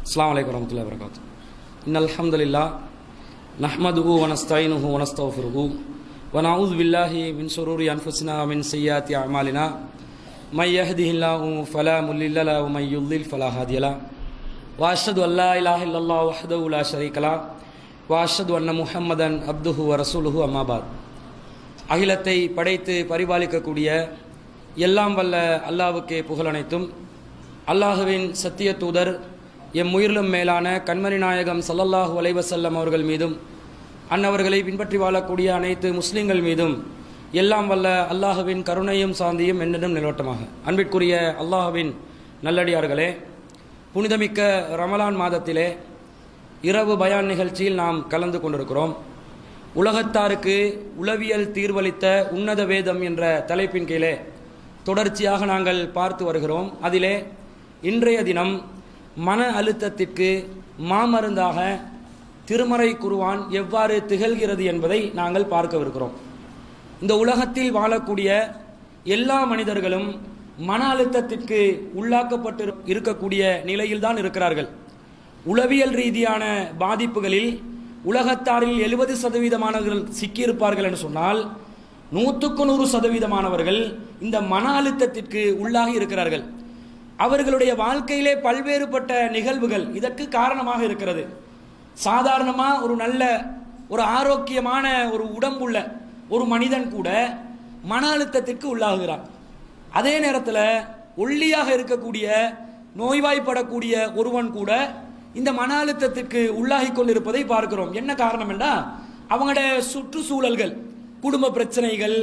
அஸ்ஸலாமு அலைக்கும் வரஹ்மத்துல்லாஹி வபரகாத்துஹு. இன்னல் ஹம்துலில்லாஹ் நஹ்மதுஹு வ நஸ்தஈனுஹு வ நஸ்தக்ஃபிருஹு வ நஊது பில்லாஹி மின் ஷுரூரி அன்ஃபுஸினா வ மின் ஸய்யிஆத்தி அஅமாலினா மை யஹ்திஹில்லாஹு ஃபலா முல்லில்ல லஹு வ மை யுض்லில் ஃபலா ஹாதிய லஹு வ அஷ்ஹது அல்லா இலாஹ இல்லல்லாஹு வஹ்தஹு லா ஷரீக லஹு வ அஷ்ஹது அன்ன முஹம்மதன் அப்துஹு வ ரசூலுஹு அம்மா பாத். அகிலத்தை படைத்து பரிபாலிக்கக்கூடிய எல்லாம் வல்ல அல்லாஹ்வுக்கே புகழ் அனைத்தும். அல்லாஹுவின் சத்திய தூதர் எம் உயிரிலும் மேலான கண்மணி நாயகம் ஸல்லல்லாஹு அலைஹி வஸல்லம் அவர்கள் மீதும் அன்னவர்களை பின்பற்றி வாழக்கூடிய அனைத்து முஸ்லிம்கள் மீதும் எல்லாம் வல்ல அல்லாஹுவின் கருணையும் சாந்தியும் என்னிடம் நிலவட்டமாக. அன்பிற்குரிய அல்லாஹுவின் நல்லடியார்களே, புனிதமிக்க ரமலான் மாதத்திலே இரவு பயான் நிகழ்ச்சியில் நாம் கலந்து கொண்டிருக்கிறோம். உலகத்தாருக்கு உளவியல் தீர்வளித்த உன்னத வேதம் என்ற தலைப்பின் கீழே தொடர்ச்சியாக நாங்கள் பார்த்து வருகிறோம். அதிலே இன்றைய தினம் மன அழுத்தத்திற்கு மாமருந்தாக திருமறை குர்ஆன் எவ்வாறு திகழ்கிறது என்பதை நாங்கள் பார்க்கவிருக்கிறோம். இந்த உலகத்தில் வாழக்கூடிய எல்லா மனிதர்களும் மன அழுத்தத்திற்கு உள்ளாக்கப்பட்டு இருக்கக்கூடிய நிலையில்தான் இருக்கிறார்கள். உளவியல் ரீதியான பாதிப்புகளில் உலகத்தாரில் 70% சிக்கியிருப்பார்கள் என்று சொன்னால் 100% இந்த மன அழுத்தத்திற்கு உள்ளாகி இருக்கிறார்கள். அவர்களுடைய வாழ்க்கையிலே பல்வேறுபட்ட நிகழ்வுகள் இதற்கு காரணமாக இருக்கிறது. சாதாரணமாக ஒரு நல்ல ஒரு ஆரோக்கியமான ஒரு உடம்புள்ள ஒரு மனிதன் கூட மன அழுத்தத்திற்கு உள்ளாகுகிறான். அதே நேரத்தில் ஒல்லியாக இருக்கக்கூடிய நோய்வாய்ப்படக்கூடிய ஒருவன் கூட இந்த மன அழுத்தத்திற்கு உள்ளாகி கொண்டிருப்பதை பார்க்கிறோம். என்ன காரணம் என்றால் அவங்களுடைய சுற்றுச்சூழல்கள், குடும்ப பிரச்சனைகள்,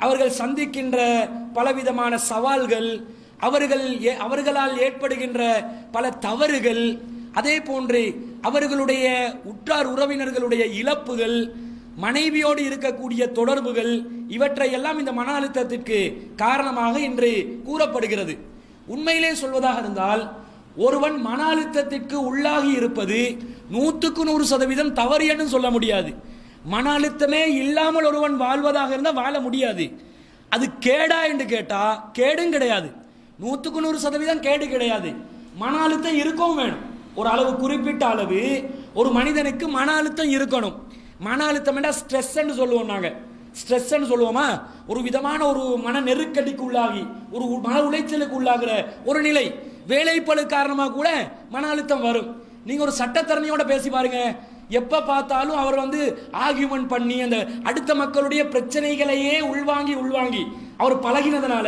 அவர்கள் சந்திக்கின்ற பலவிதமான சவால்கள், அவர்களால் ஏற்படுகின்ற பல தவறுகள், அதே போன்று அவர்களுடைய உற்றார் உறவினர்களுடைய இழப்புகள், மனைவியோடு இருக்கக்கூடிய தொடர்புகள், இவற்றையெல்லாம் இந்த மன அழுத்தத்திற்கு காரணமாக இன்று கூறப்படுகிறது. உண்மையிலே சொல்வதாக இருந்தால் ஒருவன் மன அழுத்தத்திற்கு உள்ளாகி இருப்பது 100% தவறு என்று சொல்ல முடியாது. மன அழுத்தமே இல்லாமல் ஒருவன் வாழ்வதாக இருந்தால் வாழ முடியாது. அது கேடா என்று கேட்டா கேடும் கிடையாது. 100% கேடு கிடையாது. மன அழுத்தம் இருக்கவும் வேணும். ஒரு அளவு, குறிப்பிட்ட அளவு ஒரு மனிதனுக்கு மன அழுத்தம் இருக்கணும். மன அழுத்தம் என்றால் ஸ்ட்ரெஸ் என்று சொல்லுவோம். நாங்கள் ஸ்ட்ரெஸ் சொல்லுவோமா? ஒரு விதமான ஒரு மன நெருக்கடிக்கு உள்ளாகி ஒரு மன உளைச்சலுக்கு உள்ளாகிற ஒரு நிலை. வேலைப்பளு காரணமாக கூட மன அழுத்தம் வரும். நீங்க ஒரு சட்டத்தரணியோட பேசி பாருங்க, எப்ப பார்த்தாலும் அவர் ஆர்கியூமெண்ட் பண்ணி அந்த அடுத்த மக்களுடைய பிரச்சனைகளையே உள்வாங்கி அவர் பழகினதுனால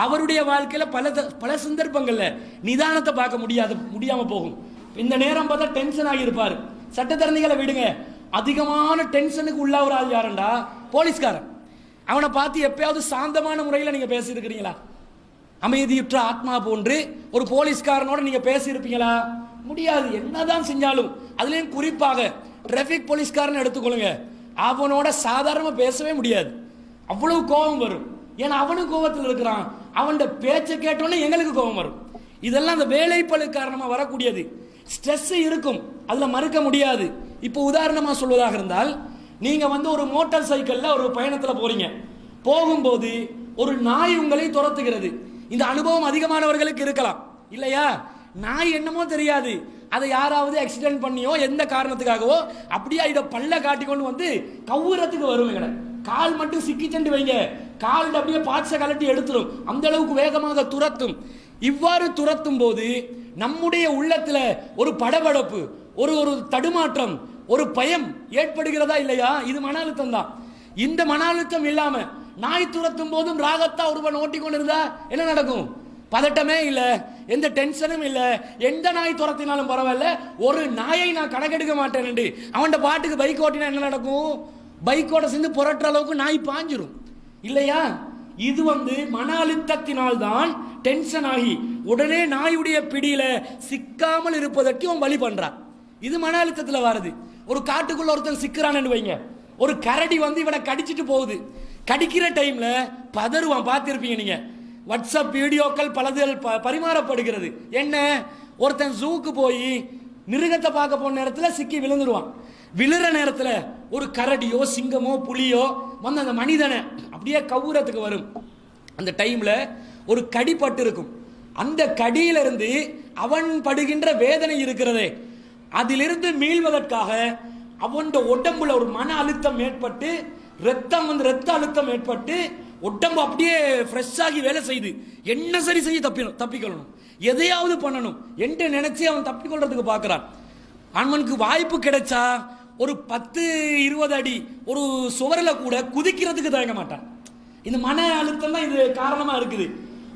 அவருடைய வாழ்க்கையில பல சந்தர்ப்பங்கள்ல நிதானத்தை பார்க்க முடியாம போகும். இந்த நேரம் பார்த்தா டென்ஷன் ஆகி இருப்பாரு. சட்டத்தரணிகளை விடுங்க, அதிகமான டென்ஷனுக்கு உள்ளாகிற ஆள் யாருண்டா? போலீஸ்காரன். அவனை பார்த்து எப்பயாவது சாந்தமான முறையில் நீங்க பேசி இருக்கிறீங்களா? அமைதியுற்ற ஆத்மா போன்று ஒரு போலீஸ்காரனோட நீங்க பேசி இருப்பீங்களா? முடியாது. என்னதான் செஞ்சாலும், அதுலயும் குறிப்பாக டிராபிக் போலீஸ்காரன் எடுத்துக்கொள்ளுங்க, அவனோட சாதாரண பேசவே முடியாது. அவ்வளவு கோபம் வரும். ஏன்னா அவனும் கோபத்தில் இருக்கிறான். அவன் பேச்சை கேட்டோன்னே எங்களுக்கு கோபம் வரும். இதெல்லாம் அந்த வேலைப்பளு காரணமா வரக்கூடியது. ஸ்ட்ரெஸ் இருக்கும், அதுல மறுக்க முடியாது. இப்போ உதாரணமா சொல்வதாக இருந்தால், நீங்க ஒரு மோட்டார் சைக்கிள்ல ஒரு பயணத்துல போறீங்க. போகும்போது ஒரு நாய் உங்களை துரத்துகிறது. இந்த அனுபவம் அதிகமானவர்களுக்கு இருக்கலாம் இல்லையா? நாய் என்னமோ தெரியாது, அதை யாராவது ஆக்சிடென்ட் பண்ணியோ எந்த காரணத்துக்காகவோ அப்படியே இதை பல்ல காட்டி கொண்டு கவுறதுக்கு வரும். கால் மட்டும் சிக்கி சென்று வைங்க, கால் அப்படியே பார்ட்ஸை கலட்டி எடுத்துரும். அந்த அளவுக்கு வேகமாக துரத்தும். இவ்வாறு துரத்தும் போது நம்முடைய உள்ளத்துல ஒரு படபடப்பு, ஒரு தடுமாற்றம், ஒரு பயம் ஏற்படுகிறதா இல்லையா? இது மன அழுத்தம் தான். இந்த மன அழுத்தம் இல்லாம நாய் துரத்தும் போதும் ராகத்தா ஒருவன் ஓட்டிக்கொண்டிருந்தா என்ன நடக்கும்? பதட்டமே இல்ல, எந்த டென்ஷனும் இல்ல. எந்த நாய் துரத்தினாலும் பரவாயில்ல, ஒரு நாயை நான் கணக்கெடுக்க மாட்டேன் என்று அவன் பாட்டுக்கு பைக் ஓட்டினா என்ன நடக்கும்? பைக்கோட சேர்ந்து புரட்டுற அளவுக்கு நாய் பாஞ்சிரும் இல்லையா? இது மன அழுத்தத்தினால் தான் டென்ஷன் ஆகி உடனே நாயுடைய பிடியில சிக்காமல் இருப்பதற்கு அவன் வழி பண்றான். இது மன அழுத்தத்துல வருது. ஒரு காட்டுக்குள்ள ஒருத்தன் சிக்கிறான்னு வைங்க, ஒரு கரடி இவனை கடிச்சிட்டு போகுது. கடிக்கிற டைம்ல பதறுவான். பார்த்திருப்பீங்க நீங்க, வாட்ஸ்அப் வீடியோக்கள் பலதுகள் பரிமாறப்படுகிறது. என்ன, ஒருத்தன் ஜூக்கு போய் மிருகத்தை பார்க்க போன நேரத்தில் சிக்கி விழுந்துருவான். விழுற நேரத்தில் ஒரு கரடியோ சிங்கமோ புலியோ அந்த மனிதனை அப்படியே கவுறதுக்கு வரும். அந்த டைம்ல ஒரு கடி பட்டு இருக்கும். அந்த கடியிலிருந்து அவன் படுகின்ற வேதனை இருக்கிறதே, அதிலிருந்து மீள்வதற்காக அவன் உடம்புல ஒரு மன அழுத்தம் ஏற்பட்டு ரத்த அழுத்தம் ஏற்பட்டு உடம்பு அப்படியே ஃப்ரெஷ் ஆகி வேலை செய்து என்ன சரி செய்ய தப்பிக்கொள்ளணும், எதையாவது பண்ணணும் என்று நினைச்சு அவன் தப்பிக்கொள்றதுக்கு பார்க்கிறான். அவனுக்கு வாய்ப்பு கிடைச்சா ஒரு 10-20 அடி ஒரு சுவரில் கூட குதிக்கிறதுக்கு தயங்க மாட்டான். இந்த மன அழுத்தம் தான் இது காரணமா இருக்குது.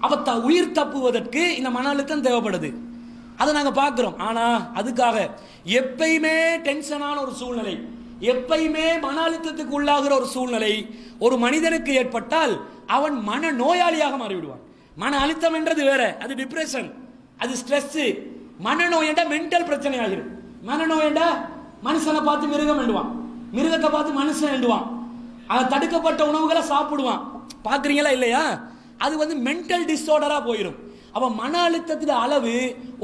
அவ உயிர் தப்புவதற்கு இந்த மன அழுத்தம் தேவைப்படுது, அதை நாங்கள் பார்க்கிறோம். ஆனா அதுக்காக எப்பயுமே டென்ஷனான ஒரு சூழ்நிலை, எப்பயுமே மன அழுத்தத்துக்கு உள்ளாகிற ஒரு சூழ்நிலை ஒரு மனிதனுக்கு ஏற்பட்டால் அவன் மன நோயாளியாக மாறிவிடுவான். மன அழுத்தம் என்றது வேற, அது டிப்ரெஷன், அது ஸ்ட்ரெஸ். மனநோய் என்ற மென்டல் பிரச்சனை ஆகிரும். மனநோய் என்ற மனுஷனை பார்த்து மிருகம் எண்டுவான், மிருகத்தை பார்த்து மனுஷன் எண்டுவான், தடுக்கப்பட்ட உணவுகளை சாப்பிடுவான். பார்க்குறீங்களா இல்லையா? அது வந்து மென்டல் டிஸார்டரா போயிடும். அப்ப மன அழுத்தத்தின் அளவு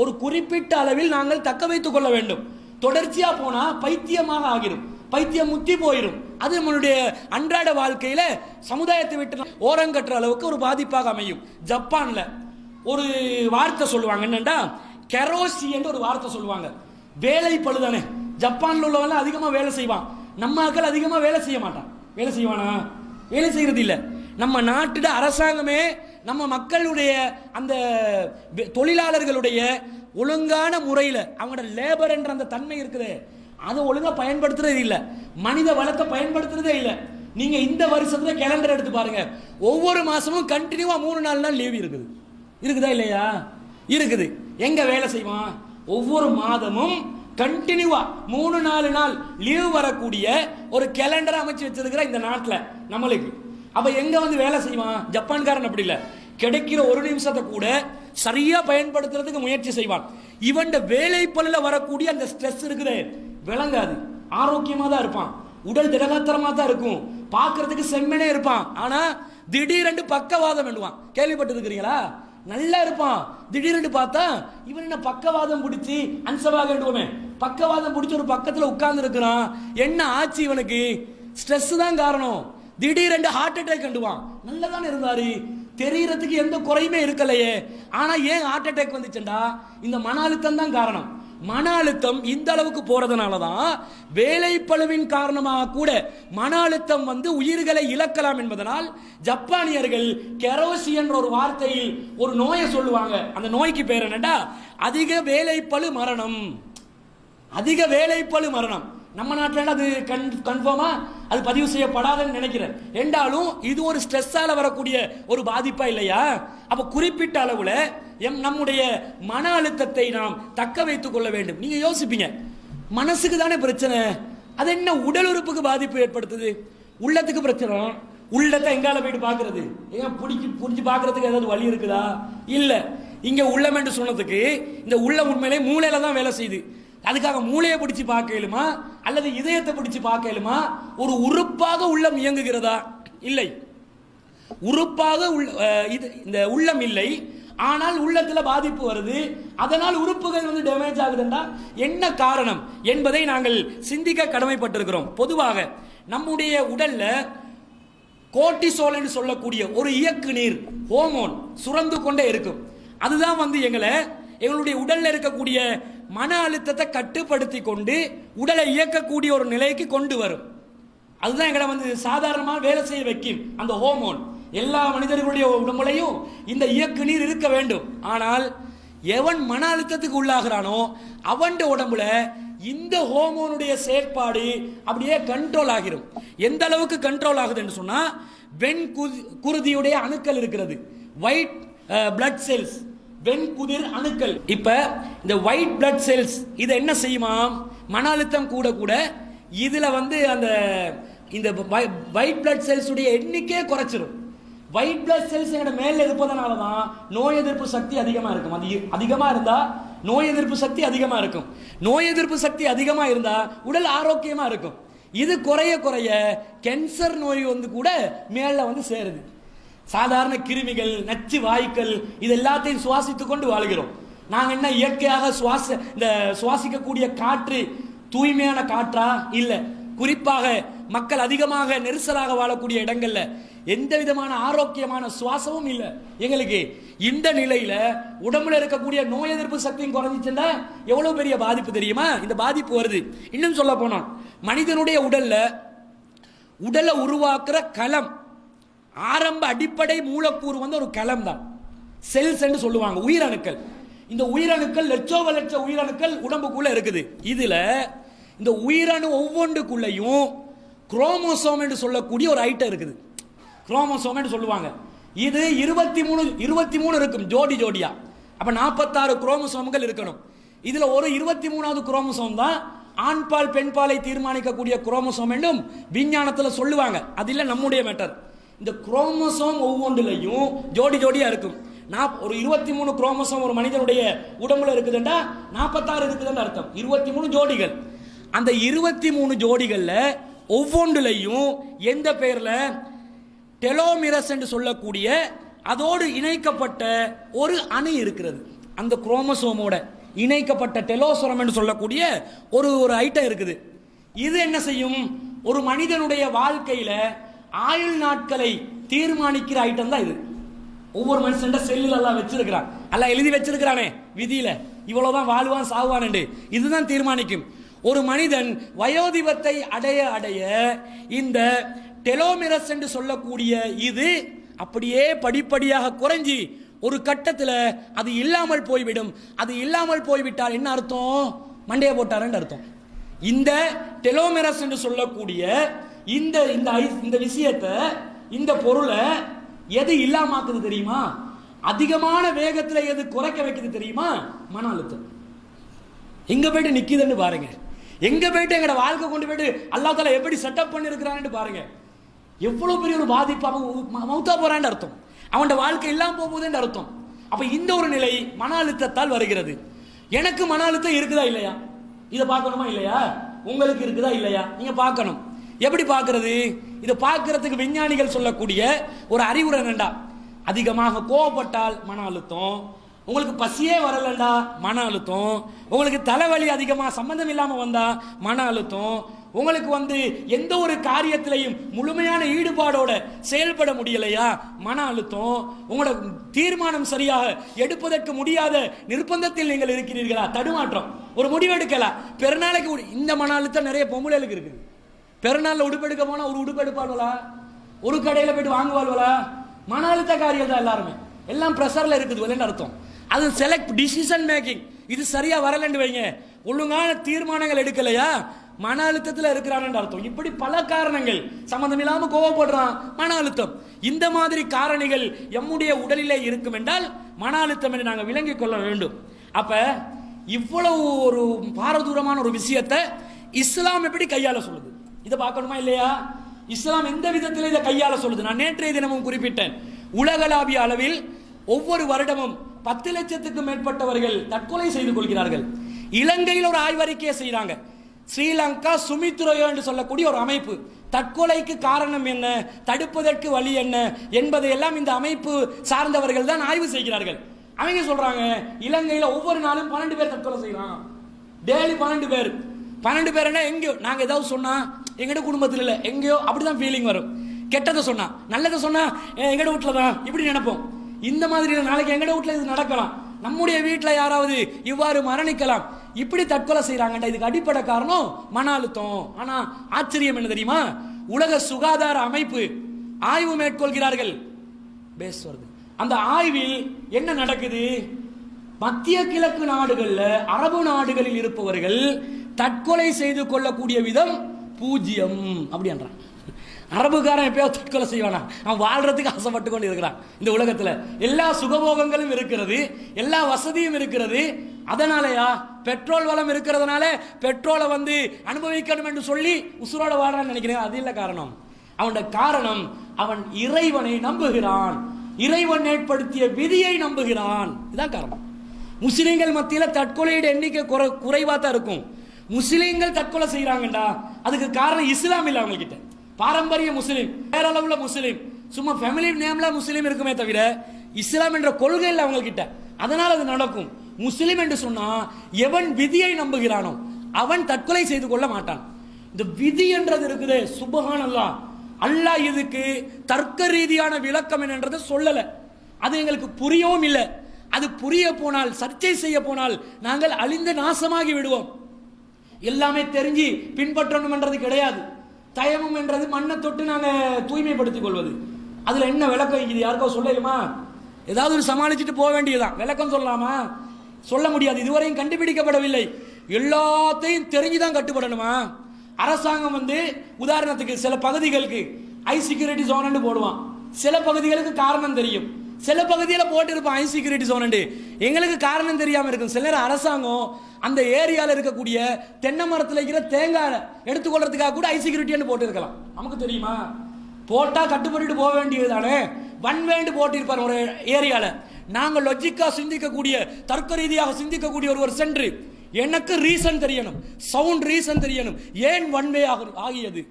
ஒரு குறிப்பிட்ட அளவில் நாங்கள் தக்க வைத்துக் கொள்ள வேண்டும். தொடர்ச்சியா போனா பைத்தியமாக ஆகிரும், பைத்தியம் முத்தி போயிடும். அது நம்மளுடைய அன்றாட வாழ்க்கையில சமுதாயத்தை விட்டு ஓரங்கட்டுற அளவுக்கு ஒரு பாதிப்பாக அமையும். ஜப்பான்ல ஒரு வார்த்தை சொல்லுவாங்க, என்னண்டா கெரோசி என்று ஒரு வார்த்தை சொல்லுவாங்க. வேலை பழுதானே, ஜப்பான்ல உள்ளவங்க அதிகமா வேலை செய்வான், நம்ம ஆட்கள் அதிகமா வேலை செய்ய மாட்டான். வேலை செய்வானா? வேலை செய்யறது இல்ல. நம்ம நாட்டு அரசாங்கமே நம்ம மக்களுடைய அந்த தொழிலாளர்களுடைய ஒழுங்கான முறையில் அவங்களோட லேபர் என்ற அந்த தன்மை இருக்குது, அதை ஒழுங்கா பயன்படுத்துறது இல்லை, மனித வளத்தை பயன்படுத்துறதே இல்லை. நீங்க இந்த வருஷத்துல கேலண்டர் எடுத்து பாருங்க, ஒவ்வொரு மாசமும் கண்டினியூவா 3-4 நாள் லீவ் இருக்குது. இருக்குதா இல்லையா? இருக்குது. எங்க வேலை செய்வான்? ஒவ்வொரு மாதமும் கண்டினியூவா 3-4 நாள் லீவ் வரக்கூடிய ஒரு கேலண்டர் அமைச்சு வச்சிருக்கிற இந்த நாட்டில் நம்மளுக்கு. அப்ப எங்க வந்து வேலை செய்வான்? ஜப்பான்காரன் அப்படி இல்லை, கிடைக்கிற ஒரு நிமிஷத்தை கூட சரியா பயன்படுத்துறதுக்கு முயற்சி செய்வான். இவன் வேலை பல்ல வரக்கூடிய அந்த ஸ்ட்ரெஸ் இருக்குது, விளங்காது. ஆரோக்கியமா தான் இருப்பான், உடல் திடகாத்திரமா தான் இருக்கும், பார்க்கறதுக்கு செம்மனே இருப்பான். ஆனா திடீரென்று பக்கவாதம் வேண்டுவான். கேள்விப்பட்டு இருக்கிறீங்களா? நல்லா இருப்பான், திடீரென்று பார்த்தா இவன் என்ன பக்கவாதம் பிடிச்சி அன்சவாக வேண்டுவோமே, பக்கவாதம் பிடிச்சி ஒரு பக்கத்துல உட்கார்ந்து இருக்கிறான். என்ன ஆச்சு இவனுக்கு? ஸ்ட்ரெஸ் தான் காரணம். திடீரென்று ஹார்ட் அட்டாக் கண்டுவான். நல்லதானே இருந்தாரு, தெரியறதுக்கு எந்த குறையுமே இருக்கலையே, ஆனா ஏன் ஹார்ட் அட்டாக் வந்துச்சுண்டா இந்த மன அழுத்தம் தான் காரணம். மன அழுத்தம் இந்த அளவுக்கு போறதுனாலதான் வேலை பளுவின் காரணமாக கூட மன அழுத்தம் வந்து உயிர்களை இழக்கலாம் என்பதனால் ஜப்பானியர்கள் கெரோசி என்ற ஒரு வார்த்தையில் ஒரு நோயை சொல்லுவாங்க. அந்த நோய்க்கு பேர் என்னடா அதிக வேலைப்பளு மரணம். அதிக வேலைப்பளு மரணம். நம்ம நாட்டில் அது கன்ஃபார்மா அது பதிவு செய்யப்படாதுன்னு நினைக்கிறேன். என்றாலும் இது ஒரு ஸ்ட்ரெஸ்ஸால வரக்கூடிய ஒரு பாதிப்பா இல்லையா? அப்ப குறிப்பிட்ட அளவுல நம்முடைய மன அழுத்தத்தை நாம் தக்க வைத்துக் கொள்ள வேண்டும். நீங்க யோசிப்பீங்க, மனசுக்கு தானே பிரச்சனை, அது என்ன உடல் உறுப்புக்கு பாதிப்பு ஏற்படுத்துது? உள்ளத்துக்கு பிரச்சனை, உள்ளத்தை எங்கால போயிட்டு பாக்குறது? ஏன் புடிச்சு பாக்குறதுக்கு ஏதாவது வழி இருக்குதா? இல்ல. இங்க உள்ளம் என்று சொன்னதுக்கு இந்த உள்ளம் உண்மையிலே மூளையில தான் வேலை செய்யுது. அதுக்காக மூளையை பிடிச்சு பார்க்கலுமா அல்லது இதயத்தை பிடிச்சு பார்க்கலுமா? ஒரு உறுப்பாக உள்ளம் இயங்குகிறதா? இல்லை. உறுப்பாக இந்த உள்ளம் இல்லை, ஆனால் உள்ளத்துல பாதிப்பு வருது, அதனால் உறுப்புகள் வந்து டேமேஜ் ஆகுதுன்னா என்ன காரணம் என்பதை நாங்கள் சிந்திக்க கடமைப்பட்டிருக்கிறோம். பொதுவாக நம்முடைய உடல்ல கோர்ட்டிசோல் என்று சொல்லக்கூடிய ஒரு இயக்கு நீர் ஹோமோன் சுரந்து கொண்டே இருக்கும். அதுதான் வந்து எங்களுடைய உடல்ல இருக்கக்கூடிய மன அழுத்தத்தை கட்டுப்படுத்தி கொண்டு உடலை இயக்கக்கூடிய ஒரு நிலைக்கு கொண்டு வரும். அதுதான் எங்களை வந்து சாதாரணமாக வேலை செய்ய வைக்கும் அந்த ஹோமோன். எல்லா மனிதர்களுடைய உடம்புலையும் இந்த இயக்கு நீர் இருக்க வேண்டும். ஆனால் எவன் மன அழுத்தத்துக்கு உள்ளாகிறானோ அவன் உடம்புல இந்த ஹோமோனுடைய செயற்பாடு அப்படியே கண்ட்ரோல் ஆகிரும். எந்த அளவுக்கு கண்ட்ரோல் ஆகுதுன்னு சொன்னா, வெண் குருதியுடைய அணுக்கள் இருக்கிறது, ஒயிட் பிளட் செல்ஸ், வெண்குதிர் அணுக்கள். இப்ப இந்த ஒயிட் பிளட் செல்ஸ் இதை என்ன செய்யுமா? மன அழுத்தம் கூட கூட இதுல வந்து அந்த இந்த ஒயிட் பிளட் செல்ஸ் உடைய எண்ணிக்கையே குறைச்சிடும். ஒயிட் பிளட் செல்ஸ் மேல இருப்பதனாலதான் நோய் எதிர்ப்பு சக்தி அதிகமா இருக்கும். அது அதிகமா இருந்தா நோய் எதிர்ப்பு சக்தி அதிகமா இருக்கும். நோய் எதிர்ப்பு சக்தி அதிகமா இருந்தா உடல் ஆரோக்கியமா இருக்கும். இது குறைய குறைய கேன்சர் நோய் வந்து கூட மேல வந்து சேருது. சாதாரண கிருமிகள், நச்சு வாயுக்கள் இது எல்லாத்தையும் சுவாசித்துக் கொண்டு வாழ்கிறோம். நாங்க என்ன இயற்கையாக சுவாசிக்கக்கூடிய காற்று தூய்மையான காற்றா? இல்ல. குறிப்பாக மக்கள் அதிகமாக நெரிசலாக வாழக்கூடிய இடங்கள்ல எந்த விதமான ஆரோக்கியமான சுவாசமும் இல்லை எங்களுக்கு. இந்த நிலையில உடம்புல இருக்கக்கூடிய நோய் எதிர்ப்பு சக்தியும் குறைஞ்சிச்சுன்னா எவ்வளவு பெரிய பாதிப்பு தெரியுமா? இந்த பாதிப்பு வருது. இன்னும் சொல்ல போனா மனிதனுடைய உடலை உருவாக்குற களம், ஆரம்ப அடிப்படை மூலக்கூறு வந்து ஒரு களம் தான், செல்ஸ் என்று சொல்லுவாங்க, உயிரணுக்கள். இந்த உயிரணுக்கள் லட்ச உயிரணுக்கள் உடம்புக்குள்ள இருக்குது. இதுல இந்த உயிரணு ஒவ்வொன்றுக்குள்ளையும் குரோமோசோம் என்று சொல்லக்கூடிய ஒரு ஐட்டம் இருக்குது. குரோமோசோம் என்று சொல்லுவாங்க. இது 23 இருக்கும் ஜோடியா. அப்ப 46 குரோமோசோம்கள் இருக்கணும். இதுல ஒரு 23வது குரோமோசோம் தான் ஆண்பால் பெண்பாலை தீர்மானிக்கக்கூடிய குரோமோசோம் என்றும் விஞ்ஞானத்துல சொல்லுவாங்க. அது இல்ல நம்முடைய மேட்டர். இந்த குரோமோசோம் ஒவ்வொன்றிலையும் ஜோடியா இருக்கும். ஒரு 23 குரோமோசோம் ஒரு மனிதனுடைய உடம்புல இருக்குதுன்னா 46 இருக்குதுன்னு அர்த்தம். 23 ஜோடிகள். அந்த 23 ஜோடிகள்ல ஒவ்வொன்றிலையும் எந்த பெயர்ல டெலோமிரஸ் என்று சொல்லக்கூடிய அதோடு இணைக்கப்பட்ட ஒரு அணு இருக்கிறது. அந்த குரோமோசோமோட இணைக்கப்பட்ட டெலோசோரம் என்று சொல்லக்கூடிய ஒரு ஐட்டம் இருக்குது. இது என்ன செய்யும்? ஒரு மனிதனுடைய வாழ்க்கையில ஆயுள் நாட்களை தீர்மானிக்கிற ஐட்டம் தான் இது. ஒவ்வொரு மனுஷன் செல்லில் எல்லாம் வச்சிருக்கிறான், எல்லாம் எழுதி வச்சிருக்கிறானே விதியில, இவ்வளவுதான் வாழ்வான் சாவான் என்று. இதுதான் தீர்மானிக்கும். ஒரு மனிதன் வயோதிபத்தை அடைய இந்த டெலோமிரஸ் என்று சொல்லக்கூடிய இது அப்படியே படிப்படியாக குறைஞ்சி ஒரு கட்டத்தில் அது இல்லாமல் போய்விடும். அது இல்லாமல் போய்விட்டால் என்ன அர்த்தம்? மண்டைய போட்டார் அர்த்தம். இந்த டெலோமிரஸ் என்று சொல்லக்கூடிய இந்த விஷயத்தை, இந்த பொருளை எது இல்லாமாக்குது தெரியுமா? அதிகமான வேகத்தில் எது குறைக்க வைக்குது தெரியுமா? மன அழுத்தம். எங்க போயிட்டு நிக்குதுன்னு பாருங்க. எங்க போயிட்டு எங்கட வாழ்க்கை கொண்டு போயிட்டு அல்லாஹ் தஆலா எப்படி செட்டப் பண்ணி இருக்கிறான்னு பாருங்க. எவ்வளவு பெரிய ஒரு பாதிப்பு. அவன் மௌத்தா போறான்னு அர்த்தம். அவன் வாழ்க்கை இல்லாம போகுதுன்னு அர்த்தம். அப்ப இந்த ஒரு நிலை மன அழுத்தத்தால் வருகிறது. எனக்கு மன அழுத்தம் இருக்குதா இல்லையா? இதை பார்க்கணுமா இல்லையா? உங்களுக்கு இருக்குதா இல்லையா? நீங்க பார்க்கணும். எப்படி பார்க்கிறது? இதை பார்க்கறதுக்கு விஞ்ஞானிகள் சொல்லக்கூடிய ஒரு அறிவுரை என்னண்டா, அதிகமாக கோவப்பட்டால் மன அழுத்தம், உங்களுக்கு பசியே வரலண்டா மன அழுத்தம், உங்களுக்கு தலைவலி அதிகமாக சம்பந்தம் இல்லாம வந்தா மன அழுத்தம், உங்களுக்கு எந்த ஒரு காரியத்திலையும் முழுமையான ஈடுபாடோட செயல்பட முடியலையா மன அழுத்தம், உங்களோட தீர்மானம் சரியாக எடுப்பதற்கு முடியாத நிர்பந்தத்தில் நீங்கள் இருக்கிறீர்களா தடுமாற்றம், ஒரு முடிவெடுக்கலாம் பெருநாளைக்கு. இந்த மன அழுத்தம் நிறைய பொம்பளைகளுக்கு இருக்குது. பெருநாள்ல உடுப்பெடுக்க போனா ஒரு உடுப்பு எடுப்பாள்வலா, ஒரு கடையில போயிட்டு வாங்குவாள்வலா, மன அழுத்த காரியம் தான் எல்லாருமே. எல்லாம் பிரஷர்ல இருக்குது அர்த்தம். அது செலக்ட் டிசிஷன் மேக்கிங், இது சரியா வரலன்னு வைங்க, ஒழுங்கான தீர்மானங்கள் எடுக்கலையா மன அழுத்தத்தில் இருக்கிறான் அர்த்தம். இப்படி பல காரணங்கள், சம்பந்தம் இல்லாம கோவப்படுறான், மன அழுத்தம். இந்த மாதிரி காரணிகள் எம்முடைய உடலிலே இருக்கும் என்றால் மன அழுத்தம் என்று நாங்கள் விளங்கிக் கொள்ள வேண்டும். அப்ப இவ்வளவு ஒரு பாரதூரமான ஒரு விஷயத்தை இஸ்லாம் எப்படி கையாள சொல்லுது, இதை பார்க்கணுமா இல்லையா? இஸ்லாம் எந்த விதத்தில் இதை கையாள சொல்லுது? நான் நேற்றைய தினமும் குறிப்பிட்டேன். உலகளாவிய அளவில் ஒவ்வொரு வருடமும் 10 லட்சத்துக்கும் மேற்பட்டவர்கள் தற்கொலை செய்து கொள்கிறார்கள். இலங்கையில் ஒரு ஆய்வறிக்கையை செய்யறாங்க. ஸ்ரீலங்கா சுமித்ரோயோ என்று சொல்லக்கூடிய ஒரு அமைப்பு தற்கொலைக்கு காரணம் என்ன, தடுப்பதற்கு வழி என்ன என்பதை எல்லாம் இந்த அமைப்பு சார்ந்தவர்கள் தான் ஆய்வு செய்கிறார்கள். அவங்க சொல்றாங்க, இலங்கையில் ஒவ்வொரு நாளும் 12 பேர் தற்கொலை செய்யறாங்க. டெய்லி 12 பேர். 12 பேர்னா எங்கேயோ, நாங்க ஏதாவது சொன்னா எங்கட குடும்பத்தில் இல்லை எங்கேயோ அப்படிதான் ஃபீலிங் வரும். கெட்டதை சொன்னா, நல்லதை சொன்னா எங்கட வீட்டுல தான் இப்படி நினைப்போம். இந்த மாதிரி நாளைக்கு எங்கட வீட்டுல இது நடக்கலாம், நம்முடைய வீட்டில் யாராவது இவ்வாறு மரணிக்கலாம். இப்படி தற்கொலை செய்யறாங்கடா. இதுக்கு அடிப்படை காரணம் மன அழுத்தம். ஆனா ஆச்சரியம் என்ன தெரியுமா? உலக சுகாதார அமைப்பு ஆய்வு மேற்கொள்கிறார்கள். பேசுவது அந்த ஆய்வில் என்ன நடக்குது? மத்திய கிழக்கு நாடுகள்ல, அரபு நாடுகளில் இருப்பவர்கள் தற்கொலை செய்து கொள்ளக்கூடிய விதம் 0 அப்படி என்றான். அரபுக்காரன் எப்பயோ தற்கொலை செய்வானா? அவன் வாழ்றதுக்கு ஆசைப்பட்டு கொண்டு இருக்கிறான். இந்த உலகத்துல எல்லா சுகபோகங்களும் இருக்கிறது, எல்லா வசதியும் இருக்கிறது. அதனாலயா பெட்ரோல் வளம் இருக்கிறதுனால பெட்ரோலை அனுபவிக்கணும் என்று சொல்லி உசுரோட வாழறான்னு நினைக்கிறேன். அது இல்ல காரணம். அவனோட காரணம், அவன் இறைவனை நம்புகிறான், இறைவன் ஏற்படுத்திய விதியை நம்புகிறான். இதுதான் காரணம். முஸ்லிம்கள் மத்தியில தற்கொலையோட எண்ணிக்கை குறைவா தான் இருக்கும். முஸ்லிம்கள் தற்கொலை செய்யறாங்கடா, அதுக்கு காரணம் இஸ்லாம் இல்ல. அவங்க கிட்ட பாரம்பரிய முஸ்லிம், பேரளவுல முஸ்லிம், சும்மா ஃபேமிலி நேம்ல முஸ்லிம் இருக்குமே தவிர இஸ்லாம் என்ற கொள்கை இல்லை அவங்க கிட்ட. அதனால அது நடக்கும். முஸ்லிம் என்று சொன்னா எவன் விதியை நம்புகிறானோ அவன் தற்கொலை செய்து கொள்ள மாட்டான். இந்த விதி என்றது இருக்குது, சுப்ஹானல்லாஹ், அல்லாஹ் இதுக்கு தர்க்க ரீதியான விளக்கம் என்னன்றதை சொல்லல. அது எங்களுக்கு புரியவும் இல்லை. அது புரிய போனால், சர்ச்சை செய்ய போனால் நாங்கள் அழிந்து நாசமாகி விடுவோம். எல்லாமே தெரிஞ்சு பின்பற்றணும் என்றது கிடையாது. தயமம் என்றது மண்ணை தொட்டு நாங்கள் தூய்மைப்படுத்திக் கொள்வது. அதுல என்ன விளக்கம் இது யாருக்கோ சொல்லுமா? ஏதாவது ஒரு சமாளிச்சுட்டு போக வேண்டியதுதான். விளக்கம் சொல்லலாமா? சொல்ல முடியாது. இதுவரையும் கண்டுபிடிக்கப்படவில்லை. எல்லாத்தையும் தெரிஞ்சுதான் கட்டுப்படணுமா? அரசாங்கம் உதாரணத்துக்கு சில பகுதிகளுக்கு ஹை செக்யூரிட்டி ஜோன் போடுவான். சில பகுதிகளுக்கு காரணம் தெரியும். சில பகுதியில் போட்டு இருப்பான் ஹை செக்யூரிட்டி ஜோன். எங்களுக்கு காரணம் தெரியாம இருக்கும். சில நேரம் அரசாங்கம் அந்த ஏரியாவில் இருக்கக்கூடிய தென்னை மரத்தில் இருக்கிற தேங்காய் எடுத்துக்கொள்றதுக்காக கூட ஹை செக்யூரிட்டி போட்டு இருக்கலாம். நமக்கு தெரியுமா? போட்டா கட்டுப்பட்டு போக வேண்டியது தானே. வன்வேண்டு போட்டு இருப்பார் ஒரு ஏரியால. நாங்கள் லொஜிக்கா சிந்திக்கக்கூடிய, தர்க்க ரீதியாக சிந்திக்கக்கூடிய ஒருவர் சென்று எனக்கு ரீசன் தெரியணும், சவுண்ட் ரீசன் தெரியணும், ஏன் வன்வே ஆகியது.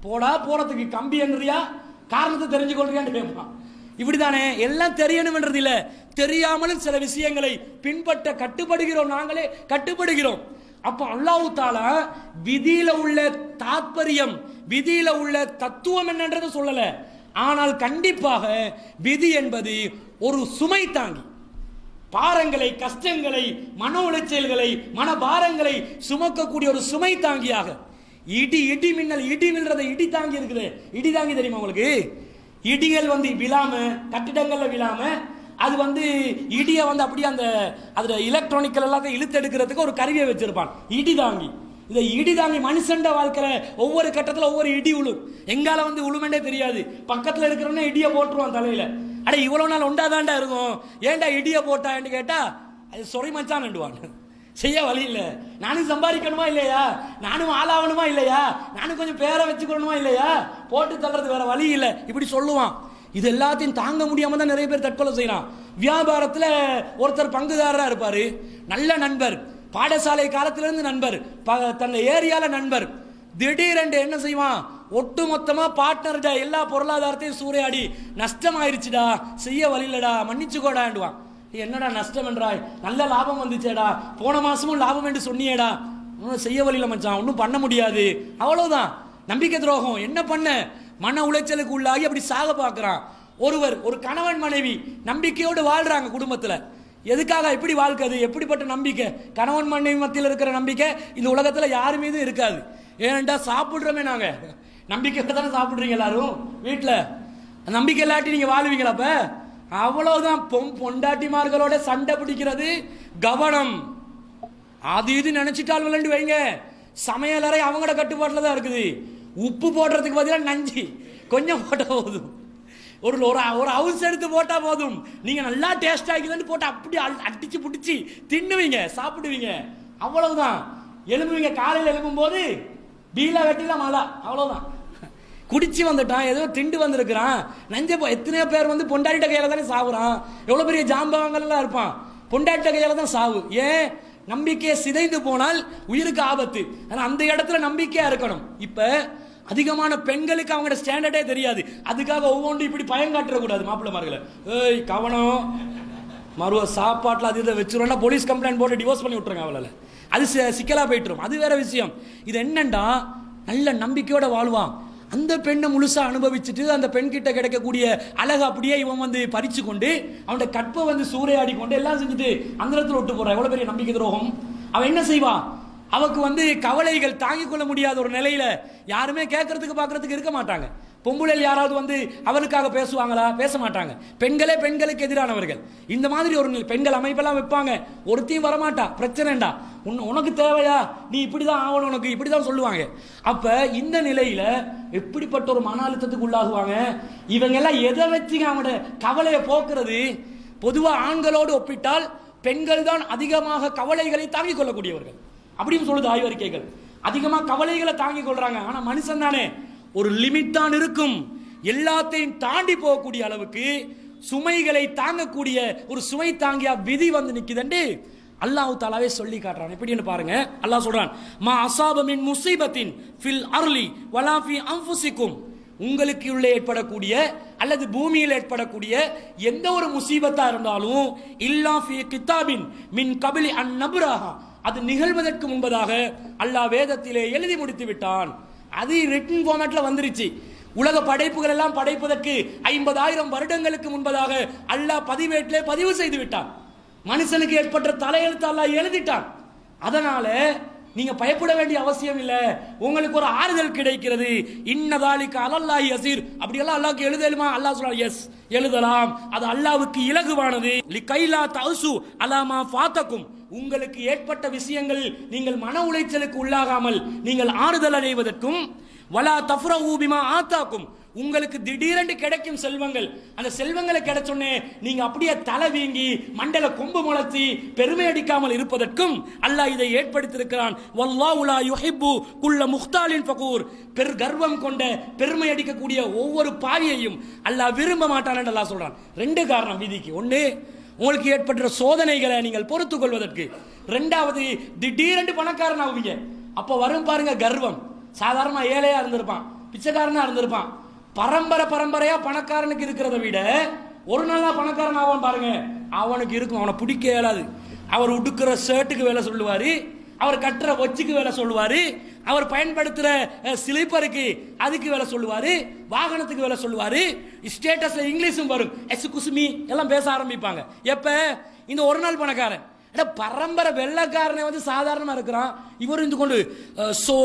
போடா போறதுக்கு கம்பி என்றியா, காரணத்தை தெரிஞ்சு கொள்றியான்னு கேட்பான். இப்படிதானே எல்லாம் தெரியணும் இல்ல, தெரியாமலும் சில விஷயங்களை பின்பற்ற கட்டுப்படுகிறோம். நாங்களே கட்டுப்படுகிறோம். அப்ப அல்லாஹ் தஆலா விதியில உள்ள தாத்பரியம், விதியில உள்ள தத்துவம் என்னன்றது சொல்லல. ஆனால் கண்டிப்பாக விதி என்பது ஒரு சுமை தாங்கி, பாரங்களை, கஷ்டங்களை, மன உளைச்சல்களை, மன பாரங்களை சுமக்கக்கூடிய ஒரு சுமை தாங்கியாக. இடி மின்னல், இடி விழுறத இடி தாங்கி இருக்குது. இடி தாங்கி தெரியுமா உங்களுக்கு? இடிகள் விழாம, கட்டிடங்கள்ல விழாம, அது இடிய அப்படியே அந்த அதுல எலக்ட்ரானிக்கல் எல்லாத்தையும் இழுத்து எடுக்கிறதுக்கு ஒரு கருவியை வச்சிருப்பான், இடி தாங்கி. இதை இடி தாங்கி மனுஷண்ட வாழ்க்கையில ஒவ்வொரு கட்டத்தில் ஒவ்வொரு இடி உழும். எங்கால உழுமெண்டே தெரியாது. பக்கத்தில் இருக்கிறவனே இடிய போட்டுருவான் தலையில. அட இவ்வளவு நாள் உண்டாதாண்டா இருக்கும், ஏன்டா இடிய போட்டான்னு கேட்டா அது சொறி மச்சான்டுவான். செய்ய வழி இல்லை. நானும் சம்பாதிக்கணுமா இல்லையா, நானும் ஆளாகணுமா இல்லையா, நானும் கொஞ்சம் பேரை வச்சுக்கணுமா இல்லையா, போட்டு தள்ளுறது வேற வழி இல்லை, இப்படி சொல்லுவான். இது எல்லாத்தையும் தாங்க முடியாம தான் நிறைய பேர் தற்கொலை செய்யறான். வியாபாரத்தில் ஒருத்தர் பங்குதாரரா இருப்பாரு, நல்ல நண்பர், பாடசாலை காலத்திலிருந்து நண்பர், தன் ஏரியால நண்பர். திடீரென்று என்ன செய்வான்? ஒட்டு மொத்தமா பார்ட்னர்டா எல்லா பொருளாதாரத்தையும் சூறையாடி நஷ்டம் ஆயிருச்சுடா, செய்ய வழியிலடா, மன்னிச்சுக்கோடாண்டுவான். என்னடா நஷ்டம் என்றாய், நல்ல லாபம் வந்துச்சேடா, போன மாசமும் லாபம் என்று சொன்னியேடா, செய்ய வழியில மச்சான், ஒன்றும் பண்ண முடியாது, அவ்வளவுதான். நம்பிக்கை துரோகம். என்ன பண்ண? மன உளைச்சலுக்கு உள்ளாகி அப்படி சாக பார்க்கிறான். ஒரு கணவன் மனைவி நம்பிக்கையோடு வாழ்றாங்க குடும்பத்துல. எதுக்காக இப்படி வாழ்க்கை? எப்படிப்பட்ட நம்பிக்கை? கணவன் மனைவி மத்தியில் இருக்கிற நம்பிக்கை இந்த உலகத்துல யாரு மீதும் இருக்காது. ஏன்டா சாப்பிடுறோமே நாங்க, நம்பிக்கை தானே சாப்பிடுறீங்க எல்லாரும் வீட்டுல. நம்பிக்கை இல்லாட்டி நீங்க வாழ்வீங்களா? அப்ப அவ்வளவுதான். பொண்டாட்டிமார்களோட சண்டை பிடிக்கிறது, கவனம். அது இது நினைச்சிட்டால் விளையாண்டு வைங்க. சமையலறை அவங்களோட கட்டுப்பாட்டில் தான் இருக்குது. உப்பு போடுறதுக்கு பதிலாக நஞ்சு கொஞ்சம் போட்டா போதும், ஒரு ஒரு ஹவுஸ் எடுத்து போட்டா போதும். நீங்க நல்லா டேஸ்ட் ஆகிதுன்னு போட்டு அப்படி அடிச்சு பிடிச்சி தின்னுவீங்க, சாப்பிடுவீங்க, அவ்வளவுதான். எழும்புவீங்க, காலையில் எழும்பும் போது பீலா வெட்டிலாம் மழை, அவ்வளவுதான். குடிச்சு வந்துட்டான், ஏதோ திண்டு வந்திருக்கிறான், நஞ்ச எத்தனையோ பேர் பொண்டாட்டிட்ட கையில தானே சாவுறான். எவ்வளவு பெரிய ஜாம்பவங்கள் எல்லாம் இருப்பான், பொண்டாட்டிட்ட கையில தான் சாவு. ஏன்? நம்பிக்கையை சிதைந்து போனால் உயிருக்கு ஆபத்து. ஆனா அந்த இடத்துல நம்பிக்கையா இருக்கணும். இப்ப அதிகமான பெண்களுக்கு அவங்களோட ஸ்டாண்டர்டே தெரியாது. அதுக்காக ஒவ்வொன்றும் இப்படி பயங்காட்டுற கூடாது. மாப்பிள்ளமார்களை ஏய் கவனம், மறுவ சாப்பாட்டில் அது இதை வச்சுருவோம்னா போலீஸ் கம்ப்ளைண்ட் போட்டு டிவோர்ஸ் பண்ணி விட்டுருங்க. அவளால் அது சிக்கலா போயிட்டுரும். அது வேற விஷயம். இது என்னண்டா, நல்ல நம்பிக்கையோட வாழ்வான். அந்த பெண்ணை முழுசா அனுபவிச்சுட்டு அந்த பெண் கிட்ட கிடைக்கக்கூடிய அழகு அப்படியே இவன் பறிச்சு கொண்டு அவனோட கற்பை சூறையாடி கொண்டு எல்லாம் செஞ்சுட்டு அந்த இடத்துல விட்டு போறான். எவ்வளவு பெரிய நம்பிக்கை துரோகம். அவன் என்ன செய்வான்? அவக்கு கவலைகள் தாங்கிக் கொள்ள முடியாத ஒரு நிலையில யாருமே கேட்கறதுக்கு பார்க்கறதுக்கு இருக்க மாட்டாங்க. பொம்புளையில் யாராவது அவனுக்காக பேசுவாங்களா? பேச மாட்டாங்க. பெண்களே பெண்களுக்கு எதிரானவர்கள். இந்த மாதிரி ஒரு பெண்கள் அமைப்பெல்லாம் வைப்பாங்க. ஒருத்தையும் வரமாட்டா, பிரச்சனைண்டா, உனக்கு தேவையா, நீ இப்படிதான் ஆகணும், உனக்கு இப்படிதான் சொல்லுவாங்க. அப்ப இந்த நிலையில எப்படிப்பட்ட ஒரு மன அழுத்தத்துக்கு உள்ளாகுவாங்க இவங்க எல்லாம். எதை வச்சு அவனோட கவலையை போக்குறது? பொதுவா ஆண்களோடு ஒப்பிட்டால் பெண்கள் தான் அதிகமாக கவலைகளை தாங்கிக் கொள்ளக்கூடியவர்கள் அப்படின்னு சொல்லுது ஆய்வறிக்கைகள். அதிகமா கவலைகளை தாங்கிக் கொள்றாங்க. ஆனா மனுஷன் தானே, ஒரு லிமிட் தான் இருக்கும். எல்லாத்தையும் தாண்டி போகக்கூடிய அளவுக்கு சுமைகளை தாங்கக்கூடிய ஒரு சுமை தாங்கியா விதி நிக்குதுண்டு அல்லாஹ் தஆலாவே சொல்லி காட்டுறான். எப்படின்னு பாருங்க. அல்லாஹ் சொல்றான், மா அஸாப மின் முஸீபத்தின் ஃபில் அர்லி வலா ஃபி அன்ஃபுசிக்கும். உங்களுக்கு உள்ளே ஏற்படக்கூடிய அல்லது பூமியில் ஏற்படக்கூடிய எந்த ஒரு முசீபத்தா இருந்தாலும் இல்லா ஃபி கிதாபின் மின் கபிலி அன் நப்ரஹா, அது நிகழ்வதற்கு முன்பதாக அல்லாஹ் வேதத்திலே எழுதி முடித்து விட்டான். அது ரிட்டன் ஃபார்மேட்ல வந்துருச்சு. உலக படைப்புகள் எல்லாம் படைப்பதற்கு 50,000 வருடங்களுக்கு முன்பதாக அல்லாஹ் பதிவேட்டிலே பதிவு செய்து விட்டான். மனுஷனுக்கு ஏற்பட்ட தலையெழுத்து அல்லாஹ் எழுதிட்டான். அதனால நீங்க பயப்பட வேண்டிய அவசியம் இல்ல. உங்களுக்கு ஒரு ஆறுதல் கிடைக்கிறது. இன்னதாலிக அலல்லாஹி யஸீர். அப்படி எல்லாம் அல்லாஹ்க்கு எழுதலுமா? அல்லாஹ் சொல்றான் எஸ், எழுதலாம். அது அல்லாஹ்வுக்கு இலகுவானது. லிகைலா தஅசு அலாமா ஃபாதக்கும். உங்களுக்கு ஏற்பட்ட விஷயங்கள் நீங்கள் மன உளைச்சலுக்கு உள்ளாகாமல் நீங்கள் ஆறுதல் அடைவதற்கும், வலா தஃப்ரஹு பிமா ஆதாக்கும், உங்களுக்கு திடீரென்று கிடைக்கும் செல்வங்கள், அந்த செல்வங்களை கிடைச்சோன்னே நீங்க அப்படியே தலை வீங்கி மண்டல கொம்பு முளைச்சி பெருமை அடிக்காமல் இருப்பதற்கும் அல்லாஹ் இதை ஏற்படுத்தியிருக்கிறான். வல்லாஹு லா யுஹிப்பு குல்ல முக்தாலின் ஃபகூர். கர்வம் கொண்ட பெருமை அடிக்கக்கூடிய ஒவ்வொரு பாவியையும் அல்லாஹ் விரும்ப மாட்டான் என்று அல்லாஹ் சொல்றான். ரெண்டு காரணம் விதிக்கு. ஒன்று, உங்களுக்கு ஏற்பட்ட சோதனைகளை நீங்கள் பொறுத்துக் கொள்வதற்கு. ரெண்டாவது, திடீரென்று பணக்காரன் ஆகுவீங்க. அப்போ வரும் பாருங்க கர்வம். சாதாரண ஏழையா இருந்திருப்பான், பிச்சைக்காரனா இருந்திருப்பான். பரம்பரையா பணக்காரனுக்கு இருக்கிறத விட ஒரு நாளா பணக்காரன் ஆவான் பாருங்க, அவனுக்கு இருக்கும். அவனை பிடிக்க இயலாது. அவர் உடுக்கிற ஷர்ட்டுக்கு வேலை சொல்லுவாரு, அவர் கட்டுற ஒச்சுக்கு வேலை சொல்லுவாரு, அவர் பயன்படுத்துற ஸ்லீப்பருக்கு அதுக்கு வேலை சொல்லுவாரு, வாகனத்துக்கு வேலை சொல்லுவாரு. ஸ்டேட்டஸ்ல இங்கிலீஷும் வரும், எசுகுசுமி எல்லாம் பேச ஆரம்பிப்பாங்க. எப்ப? இந்த ஒரு நாள் பணக்காரன். பரம்பரை வெள்ளக்காரனை வந்து சாதாரணமா இருக்கிறான். இவர் இருந்து கொண்டு so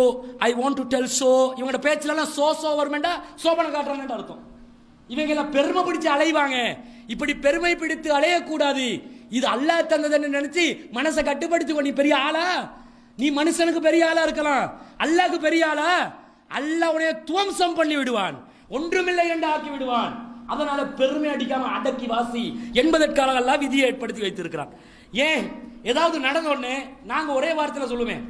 I want to tell so, இவங்க பேச்சுலாம் சோ வருமெண்டா சோபனை காட்டுறாங்கன்னு அர்த்தம். இவங்க எல்லாம் பெருமை பிடிச்சு அலைவாங்க. இப்படி பெருமை பிடித்து அலையக்கூடாது. இது அல்லாஹ் தந்ததுன்னு நினைச்சு மனசை கட்டுப்படுத்தி. நீ பெரிய ஆளா? நீ மனுஷனுக்கு பெரிய ஆளா இருக்கலாம், அல்லாஹ்க்கு பெரிய ஆளா? அல்லாஹ் உன்னை துவம்சம் பண்ணி விடுவான், ஒன்றுமில்லை என்று ஆக்கி விடுவான். அதனால பெருமை அடிக்காம அடக்கி வாசி என்பதற்காக அல்லாஹ் விதியை ஏற்படுத்தி வைத்திருக்கிறான். ஏன்? ஏதாவது நடந்த உடனே நாங்க ஒரே வார்த்தையில சொல்லுவேன்,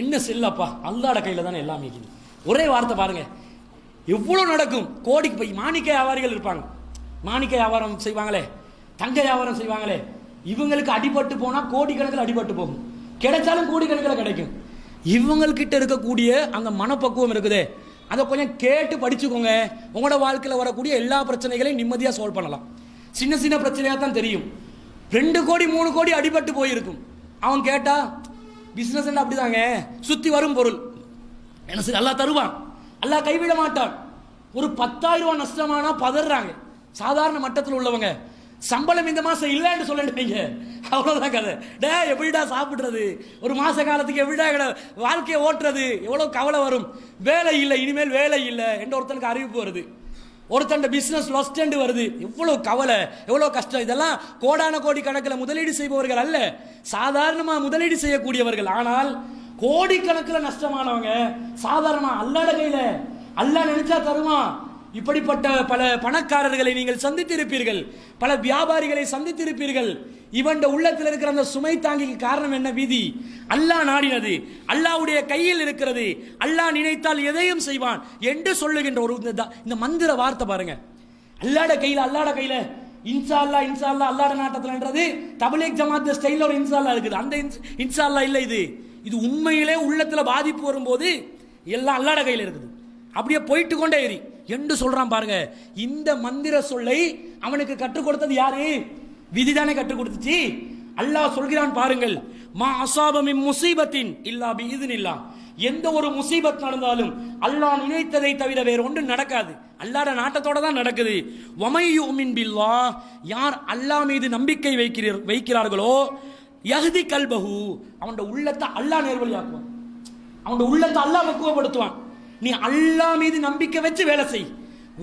என்ன செல்லப்பா, அல்லாஹ்வுடைய கையில தானே எல்லாம் இருக்குது. ஒரே வார்த்தை பாருங்க, எவ்வளவு நடக்கும். கோடிக்கு போய் மாணிக்க வியாபாரிகள் இருப்பாங்க, மாணிக்க வியாபாரம் செய்வாங்களே, தங்க வியாபாரம் செய்வாங்களே, இவங்களுக்கு அடிபட்டு போனா கோடிக்கணக்கில் அடிபட்டு போகும், கிடைச்சாலும் கோடிக்கணக்கில் கிடைக்கும். இவங்கள்கிட்ட இருக்கக்கூடிய அந்த மனப்பக்குவம் இருக்குதே, அதை கொஞ்சம் கேட்டு படிச்சுக்கோங்க. உங்களோட வாழ்க்கையில் வரக்கூடிய எல்லா பிரச்சனைகளையும் நிம்மதியாக சால்வ் பண்ணலாம். சின்ன சின்ன பிரச்சனையாக தான் தெரியும். 2 கோடி 3 கோடி அடிபட்டு போயிருக்கும். அவன் கேட்டா பிசினஸ் அப்படிதாங்க, சுத்தி வரும் பொருள் என்ன சரி அல்லாஹ் தருவான், அல்லாஹ் கைவிட மாட்டான். ஒரு 10,000 ரூபாய் நஷ்டமானா பதறாங்க சாதாரண மட்டத்தில் உள்ளவங்க. சம்பளம் இந்த மாசம் இல்லைன்னு சொல்லிடுவீங்க, அவ்வளவுதான் கதை. டே எப்படிடா சாப்பிடுறது, ஒரு மாச காலத்துக்கு எப்படிடா வாழ்க்கையை ஓட்டுறது, எவ்வளவு கவலை வரும். வேலை இல்லை, இனிமேல் வேலை இல்லை என்று ஒருத்தனுக்கு அறிவிப்பு வருது, ஒருத்தன் பிசினஸ் லாஸ்ட் வருது, எவ்வளவு கவலை, எவ்வளவு கஷ்டம். இதெல்லாம் கோடான கோடி கணக்கில் முதலீடு செய்பவர்கள் அல்ல, சாதாரணமா முதலீடு செய்யக்கூடியவர்கள். ஆனால் கோடிக்கணக்கில் நஷ்டமானவங்க சாதாரணமா அல்லாஹ்வுடைய கையில, அல்லாஹ் நினைச்சா தருவான். இப்படிப்பட்ட பல பணக்காரர்களை நீங்கள் சந்தித்திருப்பீர்கள், பல வியாபாரிகளை சந்தித்திருப்பீர்கள். இவன் உள்ளத்தில் இருக்கிற அந்த சுமை தாங்கிக்கு காரணம் என்ன? விதி. அல்லாஹ் நாடினது, அல்லாஹ்வுடைய கையில் இருக்கிறது. அல்லாஹ் நினைத்தால் எதையும் செய்வான் என்று சொல்லுகின்ற ஒரு இந்த மந்திர வார்த்தை பாருங்க. அல்லாஹ்வுடைய கையில், அல்லாஹ்வுடைய கையில, இன்ஷா அல்லாஹ் இன்ஷா அல்லாஹ் அல்லாஹ்வுடைய நாட்டத்தில்ன்றது தப்லீக் ஜமாத் ஸ்டைல்ல ஒரு இன்ஷா அல்லாஹ் இருக்குது. அந்த இன்ஷா அல்லாஹ் இல்லை, இது உண்மையிலே உள்ளத்துல பாதிப்பு வரும்போது எல்லாம் அல்லாஹ்வுடைய கையில் இருக்குது. அப்படியே போயிட்டு கொண்டே ஏறி என்று சொல்றான் பாருங்க. இந்த மந்திர சொல்லை அவனுக்கு கற்றுக் கொடுத்தது யாரு? விதிதானே கற்றுக் கொடுத்துச்சு. அல்லாஹ் சொல்கிறான் பாருங்கள், மா அஸாப மின் முஸீபத்தின் இல்லா பிஇذனில்லாஹ். எந்த ஒரு முசீபத் நடந்தாலும் அல்லாஹ் நினைத்ததை தவிர வேற ஒன்று நடக்காது, அல்லாஹ்வுடைய நாட்டத்தோட தான் நடக்குது. வமை யுமின் பில்லாஹ், யார் அல்லாஹ் மீது நம்பிக்கை வைக்கிறார்களோ, யஹ்தி கல்பஹு, அவனுடைய உள்ளத்தை அல்லாஹ் நேர்வழியாக்குவான், அவனுடைய உள்ளத்தை அல்லாஹ் பக்குவப்படுத்துவான். நீ அல்லாஹ் மீது நம்பிக்கை வச்சு வேலை செய்.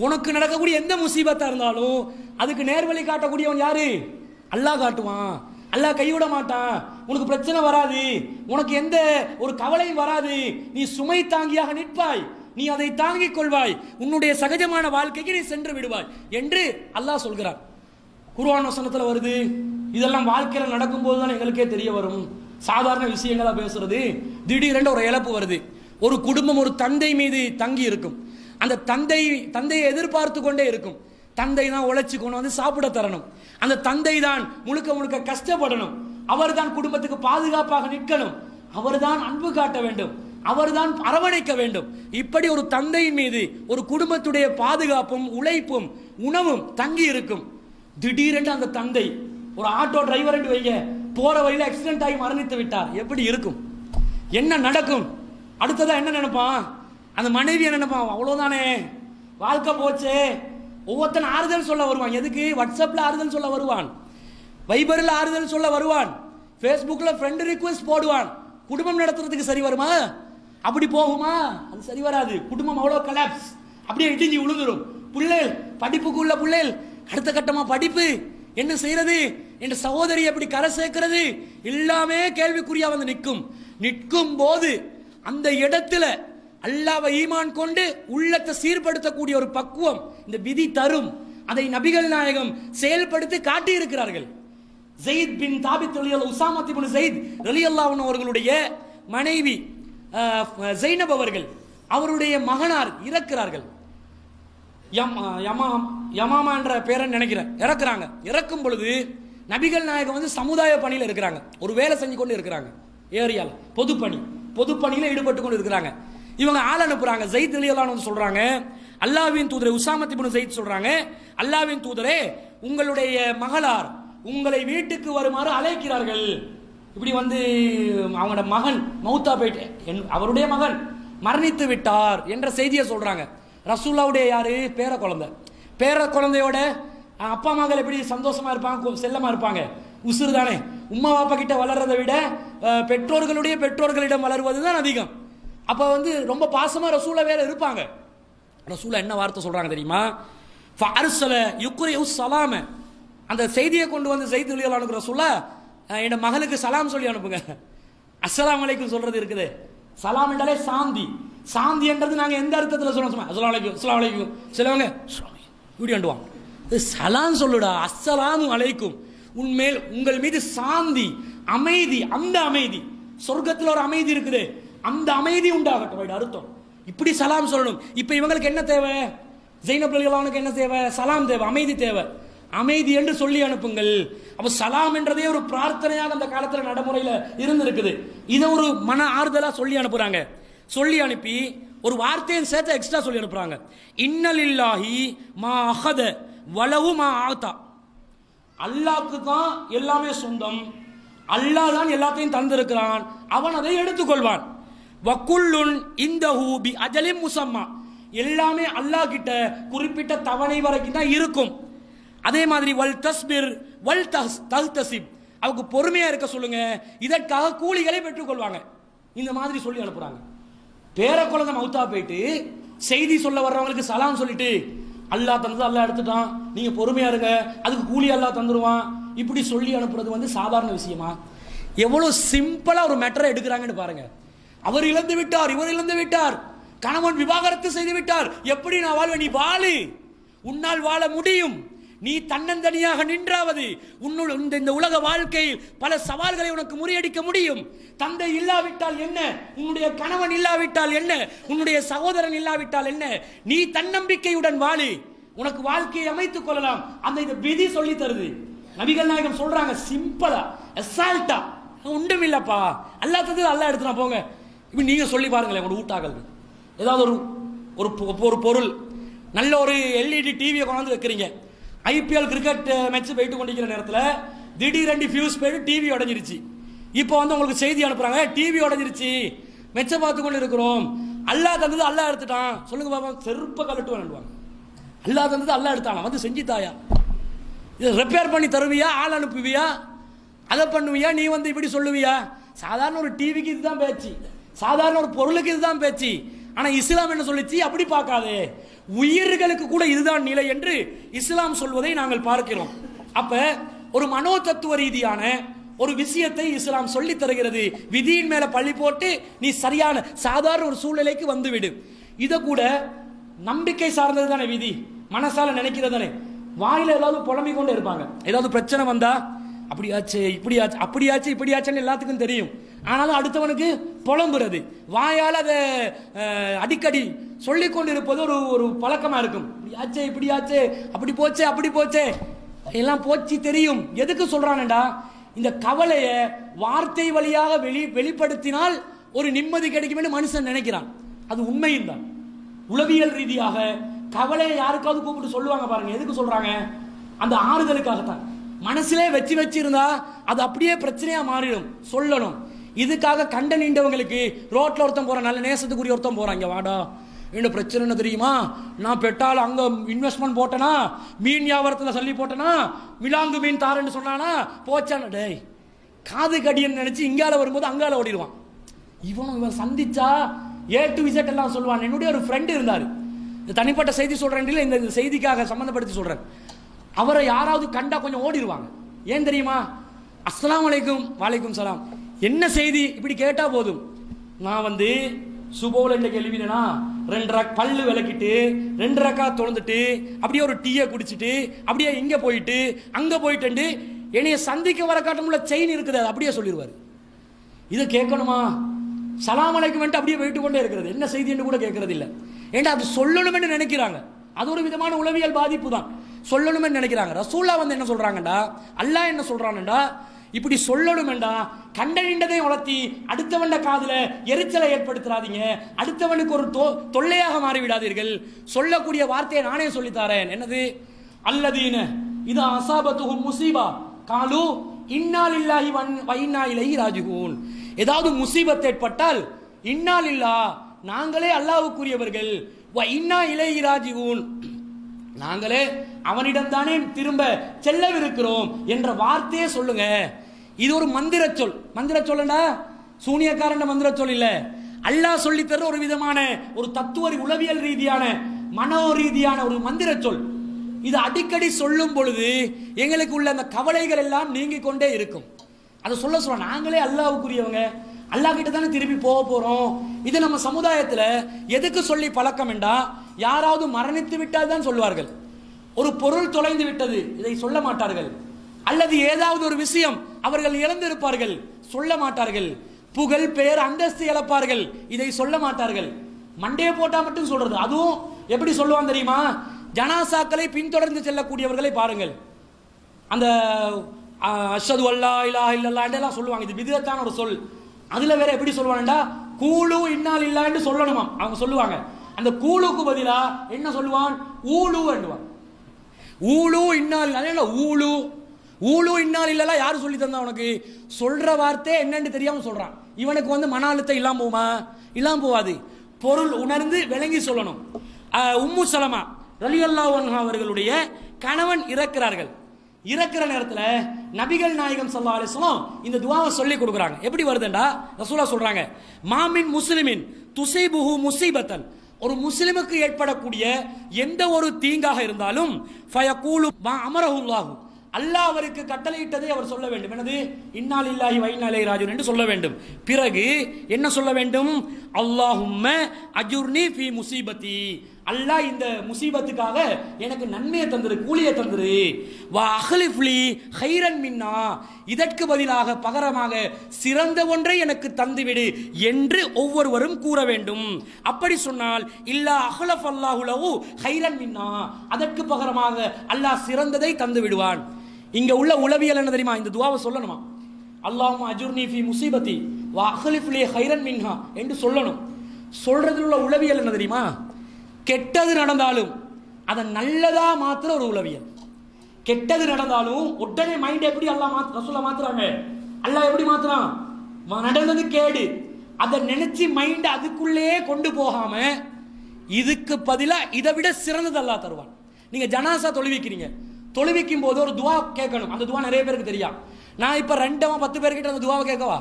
உனக்கு நடக்கக்கூடிய எந்த முசீபத்தா இருந்தாலும் அதுக்கு நேர்வழி காட்டக்கூடியவன் யாரு? அல்லாஹ் காட்டுவான். அல்லாஹ் கைவிட மாட்டான். உனக்கு பிரச்சனை வராது, உனக்கு எந்த ஒரு கவலையும் வராது. நீ சுமை தாங்கியாக நிற்பாய், நீ அதை தாங்கிக் கொள்வாய், உன்னுடைய சகஜமான வாழ்க்கைக்கு நீ சென்று விடுவாய் என்று அல்லாஹ் சொல்கிறான். குர்ஆன் வசனத்துல வருது. இதெல்லாம் வாழ்க்கையில நடக்கும் போது தான் எங்களுக்கே தெரிய வரும். சாதாரண விஷயங்களா பேசுறது. திடீரென்று ஒரு இழப்பு வருது. ஒரு குடும்பம் ஒரு தந்தை மீது தங்கி இருக்கும். அந்த தந்தையை எதிர்பார்த்து கொண்டே இருக்கும். தந்தை தான் உழைச்சி கொண்டு வந்து சாப்பிட தரணும். அந்த தந்தை தான் முழுக்க முழுக்க கஷ்டப்படணும். அவர் தான் குடும்பத்துக்கு பாதுகாப்பாக நிற்கணும். அவர் தான் அன்பு காட்ட வேண்டும். அவர் தான் அரவணைக்க வேண்டும். இப்படி ஒரு தந்தையின் மீது ஒரு குடும்பத்துடைய பாதுகாப்பும் உழைப்பும் உணவும் தங்கி இருக்கும். திடீரென்று அந்த தந்தை ஒரு ஆட்டோ டிரைவர் என்று வைங்க, போற வழியில் ஆக்சிடென்ட் ஆகி மரணித்து விட்டார். எப்படி இருக்கும்? என்ன நடக்கும்? அடுத்ததா என்ன நினைப்பான்? அந்த மனைவி என்ன நினைப்பான்? அவ்வளவுதானே, வாழ்க்கை போச்சே. ஒவ்வொருத்தன் ஆறுதல் சொல்ல வருவான். எதுக்கு? வாட்ஸ்அப்ல ஆறுதல் சொல்ல வருவான், வைபரில் ஆறுதல் சொல்ல வருவான், ஃபேஸ்புக்ல ஃப்ரெண்ட் ரிக்வெஸ்ட் போடுவான். குடும்பம் நடத்துறதுக்கு சரி வருமா? அப்படி போகுமா? அது சரி வராது. குடும்பம் அவ்வளோ கலாப்ஸ், அப்படியே இடிஞ்சு விழுந்துடும். பிள்ளைகள், படிப்புக்குள்ள பிள்ளைகள், அடுத்த கட்டமா படிப்பு, என்ன செய்யறது, என் சகோதரி எப்படி கரை சேர்க்கிறது, எல்லாமே கேள்விக்குறியா வந்து நிற்கும் போது அந்த இடத்துல அல்லாஹ்வை ஈமான் கொண்டு உள்ளத்தை சீர்படுத்தக்கூடிய ஒரு பக்குவம் இந்த விதி தரும். அதை நபிகள் நாயகம் செயல்படுத்தி காட்டி இருக்கிறார்கள். ஸைத் பின் தாபித் ரலியல்லாஹு, உஸாமா இப்னு ஸைத் ரலியல்லாஹு அன்ஹு அவர்களுடைய மனைவி ஸைனப் அவர்கள், அவருடைய மகனார் இறக்கிறார்கள். யமாமா என்ற பேரை நினைக்கிறேன், இறக்குறாங்க. இறக்கும் பொழுது நபிகள் நாயகம் வந்து சமுதாய பணியில் இருக்கிறாங்க, ஒரு வேலை செஞ்சு கொண்டு இருக்கிறாங்க, ஏரியால பொதுப்பணியில் ஈடுபட்டு கொண்டு இருக்கிறாங்க. இவங்க ஆள் அனுப்புறாங்க. ஸைத் ரலியல்லாஹு அன்ஹு சொல்றாங்க, அல்லாஹ்வின் தூதரே, உஸாமா இப்னு ஸைத் சொல்றாங்க, அல்லாஹ்வின் தூதரே, உங்களுடைய மகளார் உங்களை வீட்டுக்கு வருமாறு அழைக்கிறார்கள். இப்படி வந்து அவங்களோட மகன் மௌத்தா போயிட்டு, அவருடைய மகன் மரணித்து விட்டார் என்ற செய்தியை சொல்றாங்க. ரசூலுல்லாஹ்வுடைய யாரு? பேர குழந்தையோட அப்பா மகள் எப்படி சந்தோஷமா இருப்பாங்க, செல்லமா இருப்பாங்க, உசுறு தானே. உம்மா பாப்பா கிட்ட வளர்றதை விட பெற்றோர்களிடம் வளருவதுதான் அதிகம். அப்ப வந்து ரொம்ப பாசமா ரசூலா வேற இருப்பாங்க. ரசூலா என்ன வார்த்தை சொல்றாங்க தெரியுமா? ஃபஅர்ஸல யுக்ரிஉ ஸலாம, அந்த செய்தியை கொண்டு வந்து ஸைத் ரலியல்லாஹு அன்ஹு ரசூலா, என் மகளுக்கு சலாம் சொல்லி அனுப்புங்க. அஸ்ஸலாமு அலைக்கும் சொல்றது இருக்குது. சலாம் என்றாலே சாந்தி என்றது நாங்க எந்த அர்த்தத்தில் சொல்றோம்? அஸ்ஸலாமு அலைக்கும், அஸ்ஸலாமு அலைக்கும். சிலவங்க வீடியோ அண்டுவாங்க, சலாம் சொல்லுடா, அஸ்ஸலாமு அலைக்கும், உன்மேல் உங்கள் மீது சாந்தி, அமைதி, அந்த அமைதி, சொர்க்கத்தில் ஒரு அமைதி இருக்குது, அந்த அமைதி உண்டாகட்டும் அர்த்தம். இப்படி சலாம் சொல்லணும். இப்ப இவங்களுக்கு என்ன தேவை? ஸைனப் ரலியல்லாஹு அன்ஹுக்கு என்ன தேவை? சலாம் தேவை, அமைதி தேவை. அமைதி என்று சொல்லி அனுப்புங்கள். அப்ப சலாம் என்றதே ஒரு பிரார்த்தனையாக அந்த காலத்தில் நடைமுறையில் இருந்திருக்குது. இதை ஒரு மன ஆறுதலா சொல்லி அனுப்புறாங்க. சொல்லி அனுப்பி ஒரு வார்த்தையை சேர்த்து எக்ஸ்ட்ரா சொல்லி அனுப்புறாங்க. இன்னலில்லாஹி மா அஹத வலஹு மா ஆதா, அல்லாஹ்க்கு தான் எல்லாமே சொந்தம், அல்லாஹ் தான் எல்லாத்தையும் தந்திருக்கிறான், அவன் அதை எடுத்துக்கொள்வான். வக்குல்லுன் இந்தஹு பி அஜலின் முஸம்மா, எல்லாமே அல்லாஹ் கிட்ட குறிப்பிட்ட தவணை வரைக்கும் தான் இருக்கும். அதே மாதிரி வல் தஸ்பிர் வல் தஹ்தசிப், அவங்க பொறுமையா இருக்க சொல்லுங்க, இதற்காக கூலிகளை பெற்றுக்கொள்வாங்க. இந்த மாதிரி சொல்லி அனுப்புறாங்க. பேர குழந்தை மௌத்தா போயிட்டு செய்தி சொல்ல வர்றவங்களுக்கு சலாம் சொல்லிட்டு, அல்லாஹ் தந்தது அல்லாஹ் எடுத்துட்டான், நீங்க பொறுமையா இருங்க, அதுக்கு கூலி அல்லாஹ் தந்துருவான், இப்படி சொல்லி அனுப்புறது வந்து சாதாரண விஷயமா? எவ்வளவு சிம்பிளா ஒரு மேட்டரை எடுக்கிறாங்கன்னு பாருங்க. அவர் இழந்து விட்டார், இவர் இழந்து விட்டார், கணவன் விவாகரத்து செய்து விட்டார், எப்படி நான் வாழ்வேன்? நீ வாழு, உன்னால் வாழ முடியும். நீ தன்னந்தனியாக நின்றாவது உன்னுள் இந்த உலக வாழ்க்கையில் பல சவால்களை உனக்கு முறியடிக்க முடியும். தந்தை இல்லாவிட்டால் என்ன, உன்னுடைய கணவன் இல்லாவிட்டால் என்ன, உன்னுடைய சகோதரன் இல்லாவிட்டால் என்ன, நீ தன்னம்பிக்கையுடன் வாழு, உனக்கு வாழ்க்கையை அமைத்துக் கொள்ளலாம். அந்த இந்த விதி சொல்லி தருது. நபிகள் நாயகம் சொல்றாங்க சிம்பிளா, அசால்ட்டா, ஒன்றும் இல்லப்பா, அல்லாதது அல்லாஹ் எடுத்துனா போங்க. இப்படி நீங்க சொல்லி பாருங்களேன். உங்களோட ஊட்டாக்கள் ஏதாவது ஒரு பொருள், நல்ல ஒரு எல்இடி டிவியை கொண்டாந்து வைக்கிறீங்க, ஐபிஎல் கிரிக்கெட் மேட்ச் போயிட்டு கொண்டிருக்கிற நேரத்தில் திடீரெண்டு ஃபியூஸ் போயிட்டு டிவி உடஞ்சிருச்சு. இப்போ வந்து உங்களுக்கு செய்தி அனுப்புறாங்க, டிவி உடஞ்சிருச்சு, மெச்சை பார்த்து கொண்டு இருக்கிறோம், அல்லாஹ் தந்தது அல்லாஹ் எடுத்துட்டான். சொல்லுங்க பாப்பா, செருப்ப கலட்டு வேண்டுவாங்க. அல்லாஹ் தந்தது அல்லாஹ் எடுத்தானா, வந்து செஞ்சு தாயா, இதை ரிப்பேர் பண்ணி தருவியா, ஆள் அனுப்புவியா, அதை பண்ணுவியா, நீ வந்து இப்படி சொல்லுவியா? சாதாரண ஒரு டிவிக்கு இதுதான் பேச்சு, சாதாரண ஒரு பொருளுக்கு இதுதான் பேச்சு. ஆனா இஸ்லாம் என்ன சொல்லிச்சு? அப்படி பார்க்காதே, உயிர்களுக்கு கூட இதுதான் நிலை என்று இஸ்லாம் சொல்வதை நாங்கள் பார்க்கிறோம். அப்ப ஒரு மனோ தத்துவ ரீதியான ஒரு விஷயத்தை இஸ்லாம் சொல்லி தருகிறது. விதியின் மேல பள்ளி போட்டு நீ சரியான சாதாரண ஒரு சூழ்நிலைக்கு வந்து விடு. இதை கூட நம்பிக்கை சார்ந்தது தானே விதி, மனசால நினைக்கிறது தானே. வாயில ஏதாவது புலம்பிக் கொண்டே இருப்பாங்க, ஏதாவது பிரச்சனை வந்தா அப்படியாச்சு இப்படியாச்சு அப்படியாச்சு இப்படியாச்சுன்னு எல்லாத்துக்கும் தெரியும். ஆனாலும் அடுத்தவனுக்கு புலம்புறது, வாயால் அதை அடிக்கடி சொல்லிக் கொண்டு இருப்பது ஒரு பழக்கமா இருக்கும். இப்படியாச்சே இப்படியாச்சே, அப்படி போச்சே அப்படி போச்சே, எல்லாம் போச்சு தெரியும். எதுக்கு சொல்றானேடா, இந்த கவலைய வார்த்தை வழியாக வெளிப்படுத்தினால் ஒரு நிம்மதி கிடைக்கும் என்று மனுஷன் நினைக்கிறான். அது உண்மையும் தான். உளவியல் ரீதியாக கவலையை யாருக்காவது கூப்பிட்டு சொல்லுவாங்க பாருங்க. எதுக்கு சொல்றாங்க? அந்த ஆறுதலுக்காகத்தான். மனசிலே வச்சு இருந்தா அது அப்படியே பிரச்சனையா மாறிடும். சொல்லணும். இதுக்காக கண்ட நீண்டவங்களுக்கு ரோட்ல ஒருத்தன் போறான், நல்ல நேசத்துக்குரிய ஒருத்தன் போறான், இங்க வாடா என்ன பிரச்சனை என்ன தெரியுமா, நான் பெட்டால் அங்க இன்வெஸ்ட்மெண்ட் போட்டேனா, மீன் வியாபாரத்தில் சொல்லி போட்டேனா, விலாங்கு மீன் தாரன்னு சொன்னானா, போச்சான டேய் காது கடியன்னு நினைச்சு இங்கால வரும்போது அங்கால ஓடிடுவான். இவன் சந்திச்சா ஏ டு விசட் எல்லாம் சொல்லுவான். என்னுடைய ஒரு ஃப்ரெண்டு இருந்தார், இந்த தனிப்பட்ட செய்தி சொல்றேன், இந்த செய்திக்காக சம்பந்தப்படுத்தி சொல்றேன். அவரை யாராவது கண்டா கொஞ்சம் ஓடிடுவாங்க. ஏன் தெரியுமா, அஸ்ஸலாமு அலைக்கும் வலைக்கும் சலாம், என்ன செய்தி இப்படி கேட்டா போதும். நான் வந்து சுபோல இந்த கேள்வினா 2 பல்லு விளக்கிட்டு 2 ரக்கா தொழுந்துட்டு அப்படியே ஒரு டீயை குடிச்சிட்டு அப்படியே இங்க போயிட்டு அங்க போயிட்டு என்னைய சந்திக்க வர காட்டமுள்ள செயின் இருக்குது, அது அப்படியே சொல்லிடுவார். இதை கேட்கணுமா, சலாம் அலைக்கும் அப்படியே போயிட்டு கொண்டே இருக்கிறது, என்ன செய்தி என்று கூட கேட்கறது இல்லை. ஏன்னா அது சொல்லணும்னு நினைக்கிறாங்க, அது ஒரு விதமான உளவியல் பாதிப்பு தான். சொல்லணும்னு நினைக்கிறாங்க. ரசூல்லா வந்து என்ன சொல்றாங்கடா, அல்லாஹ் என்ன சொல்றான்டா, இப்படி சொல்லணும்டா கண்டறிந்ததை வளர்த்தி அடுத்தவண்ட காதுல எரிச்சலை ஏற்படுத்தாதீங்க, அடுத்தவனுக்கு ஒரு தொல்லையாக மாறிவிடாதீர்கள். சொல்லக்கூடிய வார்த்தையை நானே சொல்லித்தாரேன். என்னது, அல்லதீன இது அசாபத்துஹும் முசீபா காலு இன்னா லில்லாஹி வ இன்னா இலைஹி ராஜிஊன். ஏதாவது முசீபத் ஏற்பட்டால் இன்னா லில்லாஹ் நாங்களே அல்லாஹ்வுக்குரியவர்கள், வ இன்னா இலைஹி ராஜிஊன் நாங்களே அவனிடம் தானே திரும்ப செல்லவிருக்கிறோம் என்ற வார்த்தையே சொல்லுங்க. இது ஒரு மந்திர சொல். மந்திர சொல்லண்டா சூனியக்காரன் மந்திர சொல் இல்ல, அல்லாஹ் சொல்லி தர ஒரு விதமான ஒரு தத்துவ உளவியல் ரீதியான மனோ ரீதியான ஒரு மந்திர சொல். இது அடிக்கடி சொல்லும் பொழுது எங்களுக்கு உள்ள அந்த கவலைகள் எல்லாம் நீங்கிக் கொண்டே இருக்கும். அதை சொல்ல நாங்களே அல்லாஹ்வுக்குரியவங்க, அல்லாஹ் கிட்ட தானே திருப்பி போக போறோம். இது நம்ம சமுதாயத்துல எதுக்கு சொல்லி பழக்கம் என்றா, யாராவது மரணித்து விட்டால் தான் சொல்வார்கள். ஒரு பொருள் தொலைந்து விட்டது, இதை சொல்ல மாட்டார்கள். அல்லது ஏதாவது ஒரு விஷயம் அவர்கள் இழந்திருப்பார்கள், சொல்ல மாட்டார்கள். புகழ் பெயர் அந்தஸ்து இழப்பார்கள், இதை சொல்ல மாட்டார்கள். மண்டையை போட்டா மட்டும் சொல்றது. அதுவும் எப்படி சொல்லுவான் தெரியுமா, ஜனாசாக்களை பின்தொடர்ந்து செல்லக்கூடியவர்களை பாருங்கள். அந்த அஷ்ஹது அல்லா இலாஹ இல்லல்லாஹ் எல்லாம் சொல்லுவாங்க, இது பித்அத்தான ஒரு சொல். அதுல வேற எப்படி சொல்லுவாங்கடா, கூலு இன்னால் இல்லான்னு சொல்லணுமா அவங்க சொல்லுவாங்க. அந்த கூலுக்கு பதிலா என்ன சொல்லுவான், ஊலு என்றுவான். ஊலு இன்னால் இல்ல, ஊலு ஊலு இன்னால் இல்லலாம் யாரு சொல்லி தந்தா உனக்கு? சொல்ற வார்த்தை என்னன்னு தெரியாம சொல்றான். இவனுக்கு வந்து மன அழுத்தம் இல்லாம போமா? இல்லாம போவாது. பொருள் உணர்ந்து விளங்கி சொல்லணும். உம்மு சலமா ரலியல்லாஹு அன்ஹா அவர்களுடைய கணவன் இறக்கிறார்கள். இறக்கிற நேரத்தில் நபிகள் நாயகம் ஸல்லல்லாஹு அலைஹி வஸல்லம் இந்த துஆவை சொல்லி கொடுக்குறாங்க. எப்படி வருதுண்டா, ரசூலா சொல்றாங்க, மாமின் முஸ்லிமின் துஸீபுஹு முஸீபத்தன், ஒரு முஸ்லிமுக்கு ஏற்படக்கூடிய எந்த ஒரு தீங்காக இருந்தாலும் ஃபயகூலு மா அமரஹுல்லாஹு, அல்லாஹ் அவருக்கு கட்டளையிட்டதை அவர் சொல்ல வேண்டும். என்னது, இன்னா லில்லாஹி வ இன்னா இலைஹி ராஜிஊன் என்று சொல்ல வேண்டும். பிறகு என்ன சொல்ல வேண்டும், அல்லாஹும்ம அஜுர்னி ஃபீ முஸீபத்தி, அல்லாஹ் இந்த முசீபத்துக்காக எனக்கு நன்மையை தந்துரு, கூலியை தந்துரு. வா அஹ்லிஃப்லி ஹைரன் மின்னா, இதற்கு பதிலாக பகரமாக சிறந்த ஒன்றை எனக்கு தந்துவிடு என்று ஒவ்வொருவரும் கூற வேண்டும். அப்படி சொன்னால் இல்லா அஹ்லஃப் அல்லாஹு லஹு ஹைரன் மின்னா, அதற்கு பகரமாக அல்லாஹ் சிறந்ததை தந்து விடுவான். இங்க உள்ள உளவியல் என்ன தெரியுமா, இந்த துஆவை சொல்லணுமா, அல்லாஹும்ம அஜுர்னி ஃபீ முசீபத்தி வா அஹ்லிஃப்லி ஹைரன் மின்ஹா என்று சொல்லணும். சொல்றதுல உள்ள உளவியல் என்ன தெரியுமா, கெட்டது நடந்தாலும் அதை நல்லதா மாத்திர ஒரு உளவியல். கெட்டது நடந்தாலும் உடனே மைண்ட் எப்படி ரசூலா மாத்துறாங்க, அல்லாஹ் எப்படி மாத்துறான், நடந்தது கேடு, அதை நினைச்சு மைண்ட் அதுக்குள்ளே கொண்டு போகாம இதுக்கு பதிலா இதை விட சிறந்தது அல்லாஹ் தருவான். நீங்க ஜனாசா தொழுவிக்கிறீங்க, தொழுவிக்கும் போது ஒரு துவா கேட்கணும். அந்த துவா நிறைய பேருக்கு தெரியும். நான் இப்ப 2-10 பேர்கிட்ட அந்த துவாவை கேட்கவா,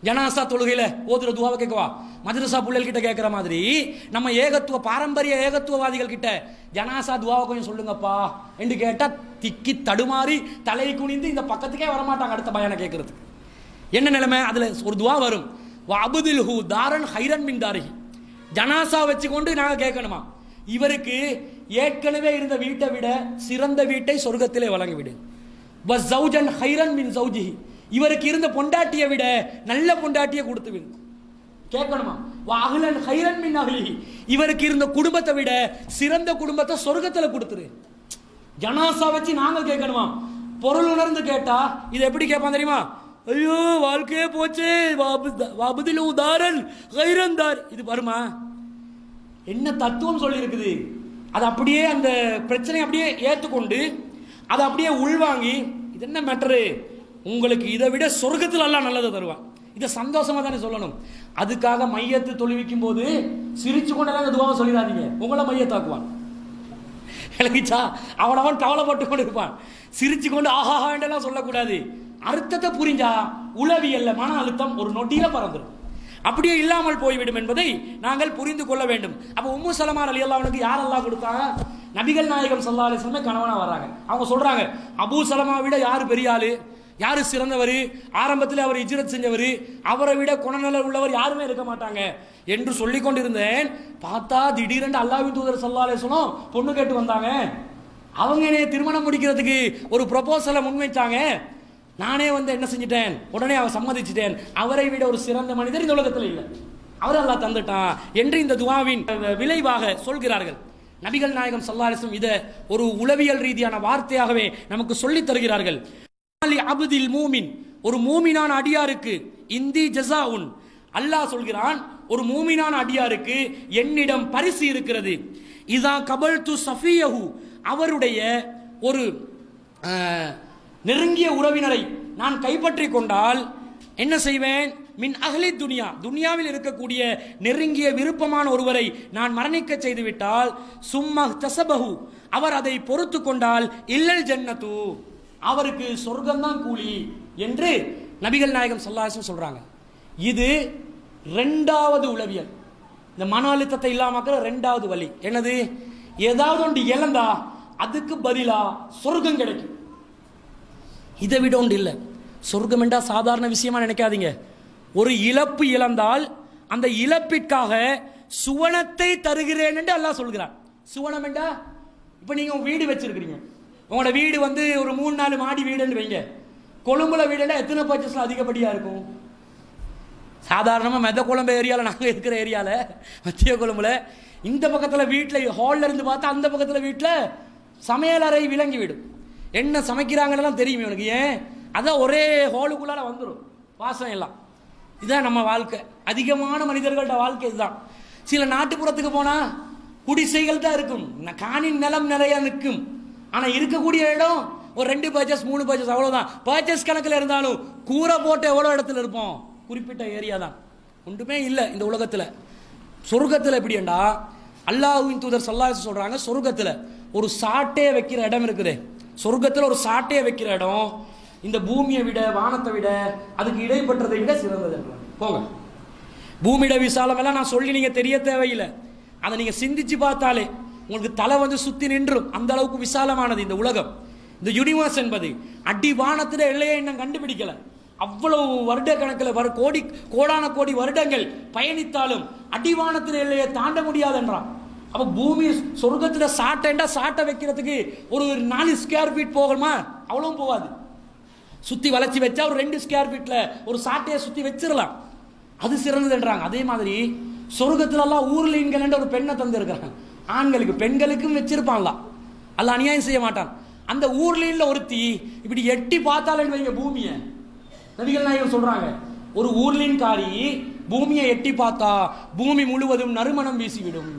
ஜனாசா தொழுகையில ஓதுற துவாவை கேட்கவா, மதரசா புள்ளல் கிட்ட கேட்கிற மாதிரி நம்ம ஏகத்துவ பாரம்பரிய ஏகத்துவவாதிகள் கிட்ட ஜனாசா துவாவை கொஞ்சம் சொல்லுங்கப்பா என்று கேட்டா திக்கி தடுமாறி தலை குனிந்து இந்த பக்கத்துக்கே வரமாட்டாங்க அடுத்த பயானை கேட்கறதுக்கு. என்ன நிலைமை, அதுல ஒரு துவா வரும், வஅப்தில்ஹு தாரன் ஹைரன் மின் தாரிஹி, ஜனாசா வச்சுக்கொண்டு நாங்க கேட்கணுமா, இவருக்கு ஏற்கனவே இருந்த வீட்டை விட சிறந்த வீட்டை சொர்க்கத்திலே வழங்கிவிடு. வஸௌஜன் ஹைரன் மின் ஸௌஜிஹி, இவருக்கு இருந்த பொண்டாட்டியை விட நல்ல பொண்டாட்டியை கொடுத்து விடு. கேட்கணுமா, வஅஹ்லன் ஹைரன் மின் அஹ்லிஹி, இவருக்கு இருந்த குடும்பத்தை விட சிறந்த குடும்பத்தை சொர்க்கத்துல கொடுத்துரு. ஜனாசா வச்சு நாங்க கேட்கணுமா, பொருள் உணர்ந்து கேட்டா இது எப்படி கேட்பான் தெரியுமா, ஐயோ வாழ்க்கையே போச்சு, வஅப்திலு தாரன் ஹைரன் தார், இது வருமா? என்ன தத்துவம் சொல்லி இருக்குது, அது அப்படியே அந்த பிரச்சனை அப்படியே ஏற்றுக்கொண்டு அதை அப்படியே உள்வாங்கி, இது என்ன மேட்டரு, உங்களுக்கு இதை விட சொர்க்கத்தில் அல்லாஹ் நல்லதை தருவான். இதை சந்தோஷமா தானே சொல்லணும். அதுக்காக மையத்து தொழுவிக்கும் போது சிரிச்சு கொண்டெல்லாம் இந்த துவாவை சொல்லிடாதீங்க, உங்களை மையத்தாக்குவான். விளங்கிச்சா? அவன் கவலைப்பட்டு கொண்டு இருப்பான். சிரிச்சு கொண்டு ஆஹாஹா என்றெல்லாம் சொல்லக்கூடாது. அர்த்தத்தை புரிஞ்சா உளவியல்ல மன அழுத்தம் ஒரு நொடியில பறந்துடும். அப்படியே இல்லாமல் போய்விடும் என்பதை நாங்கள் புரிந்து கொள்ள வேண்டும். அப்ப உம்மு சலமா ரலியல்லாஹு அன்ஹா யார் அல்லாஹ் கொடுத்தாங்க? நபிகள் நாயகம் ஸல்லல்லாஹு அலைஹி வஸல்லம் கணவனா வர்றாங்க. அவங்க சொல்றாங்க, அபூ சலமா விட யாரு பெரிய ஆளு, யாரு சிறந்தவர், ஆரம்பத்தில் அவர் ஹிஜ்ரத் செஞ்சவர், அவரை விட குணநலன் உள்ளவர் யாருமே இருக்க மாட்டாங்க என்று சொல்லிக் கொண்டிருந்தேன். பார்த்தா திடீரென்று அல்லாஹ்வின் தூதர் ஸல்லல்லாஹு அலைஹி வஸல்லம் பொண்ணு கேட்டு வந்தாங்க. அவங்க என்னை திருமணம் முடிக்கிறதுக்கு ஒரு ப்ரொபோசலை முன்வைச்சாங்க. நானே என்ன செஞ்சிட்டேன், உடனே அவன் சம்மதிச்சிட்டேன். அவரை விட ஒரு சிறந்த மனிதர் இந்த உலகத்தில் இல்லை, அவர் அல்லாஹ் தந்துட்டான் என்று இந்த துஆவின் விளைவாக சொல்கிறார்கள். நபிகள் நாயகம் ஸல்லல்லாஹு அலைஹி வஸல்லம் இதை ஒரு உளவியல் ரீதியான வார்த்தையாகவே நமக்கு சொல்லித் தருகிறார்கள். அப்தில் மூமின், ஒரு மூமினான அடியாருக்கு இந்தி ஜஸாஉன், அல்லாஹ் சொல்கிறான் ஒரு மூமினான அடியாருக்கு என்னிடம் பரிசு இருக்கிறது. இதா கபல்து சஃபியஹு, அவருடைய ஒரு நெருங்கிய உறவினரை நான் கைப்பற்றி கொண்டால் என்ன செய்வேன்? மின் அஹ்லி துனியா, துனியாவில் இருக்கக்கூடிய நெருங்கிய விருப்பமான ஒருவரை நான் மரணிக்க செய்து விட்டால் சும்மா தசபஹு, அவர் அதை பொறுத்து கொண்டால் இல்லல் ஜன்னத்து, அவருக்கு சொர்க்கம்தான் கூலி என்று நபிகள் நாயகம் ஸல்லல்லாஹு அலைஹி வஸல்லம் சொல்றாங்க. இது ரெண்டாவது உளவியல், இந்த மன அழுத்தத்தை இல்லாமக்கிற ரெண்டாவது வழி. என்னது? ஏதாவது ஒன்று இழந்தா அதுக்கு பதிலா சொர்க்கம் கிடைக்கும். இதை விட ஒன்று இல்லை. சொர்க்கம் என்றா சாதாரண விஷயமா நினைக்காதீங்க. ஒரு இழப்பு இழந்தால் அந்த இழப்பிற்காக சுவனத்தை தருகிறேன் என்று அல்லாஹ் சொல்கிறான். சுவனம் என்றா, இப்போ நீங்க வீடு வச்சிருக்கிறீங்க, உங்களோட வீடு ஒரு 3-4 மாடி வீடுன்னு வைங்க. கொழும்புல வீடுனா எத்தனை பர்ச்சேஸ்ல அதிகப்படியா இருக்கும்? சாதாரணமாக மெத கொழம்பு ஏரியாவில் நாங்கள் இருக்கிற ஏரியாவில் மத்திய கொழும்புல இந்த பக்கத்தில் வீட்டில் ஹாலில் இருந்து பார்த்தா அந்த பக்கத்தில் வீட்டில் சமையலறை விளங்கி விடும். என்ன சமைக்கிறாங்கன்னு தெரியுமே உனக்கு. ஏன்? அதான் ஒரே ஹாலுக்குள்ளார வந்துடும் வாசம் எல்லாம். இதுதான் நம்ம வாழ்க்கை. அதிகமான மனிதர்களோட வாழ்க்கை இதுதான். சில நாட்டுப்புறத்துக்கு போனால் குடிசைகள் தான் இருக்கும், காணின் நிலம் நிறைய நிற்கும். ஆனால் இருக்கக்கூடிய இடம் ஒரு 2 பர்ச்சேஸ் 3 பர்ச்சேஸ் அவ்வளோதான். பர்ச்சேஸ் கணக்கில் இருந்தாலும் கூரை போட்டு எவ்வளோ இடத்துல இருப்போம்? குறிப்பிட்ட ஏரியா தான், ஒன்றுமே இல்லை இந்த உலகத்தில். சொர்க்கத்தில் எப்படின்னா அல்லாஹ்வின் தூதர் ஸல்லல்லாஹு அலைஹி வஸல்லம் சொல்றாங்க, சொர்க்கத்தில் ஒரு சாட்டையை வைக்கிற இடம் இருக்குது. சொர்க்கத்தில் ஒரு சாட்டையை வைக்கிற இடம் இந்த பூமியை விட, வானத்தை விட, அதுக்கு இடைப்பட்டதை விட சிறந்தது. போங்க, பூமியிட விசாலம் எல்லாம் நான் சொல்லி நீங்க தெரிய தேவையில்லை. அதை நீங்க சிந்திச்சு பார்த்தாலே உங்களுக்கு தலை சுத்தி நின்றும். அந்த அளவுக்கு விசாலமானது இந்த உலகம், இந்த யூனிவர்ஸ் என்பது. அடி வானத்திட எல்லையை இன்னும் கண்டுபிடிக்கல. அவ்வளவு வருட கணக்கில் கோடான கோடி வருடங்கள் பயணித்தாலும் அடிவானத்தின் எல்லையை தாண்ட முடியாது என்றான். அப்ப பூமி சொர்க்கத்தில் சாட்டை வைக்கிறதுக்கு ஒரு 4 ஸ்கொயர் ஃபீட் போகணுமா? அவ்வளவும் போகாது. சுத்தி வளைச்சி வச்சா ஒரு 2 ஸ்கொயர் ஃபீட்ல ஒரு சாட்டையை சுத்தி வச்சிடலாம். அது சிறந்தது என்றாங்க. அதே மாதிரி சொர்க்கத்துல எல்லாம் ஊர்லீன்கள் என்ற ஒரு பெண்ணை தந்து இருக்கிறாங்க. ஆண்களுக்கு பெண்களுக்கும் வச்சிருப்பான்ல, அல்ல அநியாயம் செய்ய மாட்டான். அந்த ஊர்லீன்ல ஒருத்தி இப்படி எட்டி பார்த்தாலும் வைங்க பூமியை, நபிகள் நாயகம் சொல்றாங்க, ஒரு ஊர்லின்காரி பூமியை எட்டி பார்த்தா பூமி முழுவதும் நறுமணம் வீசிவிடும்.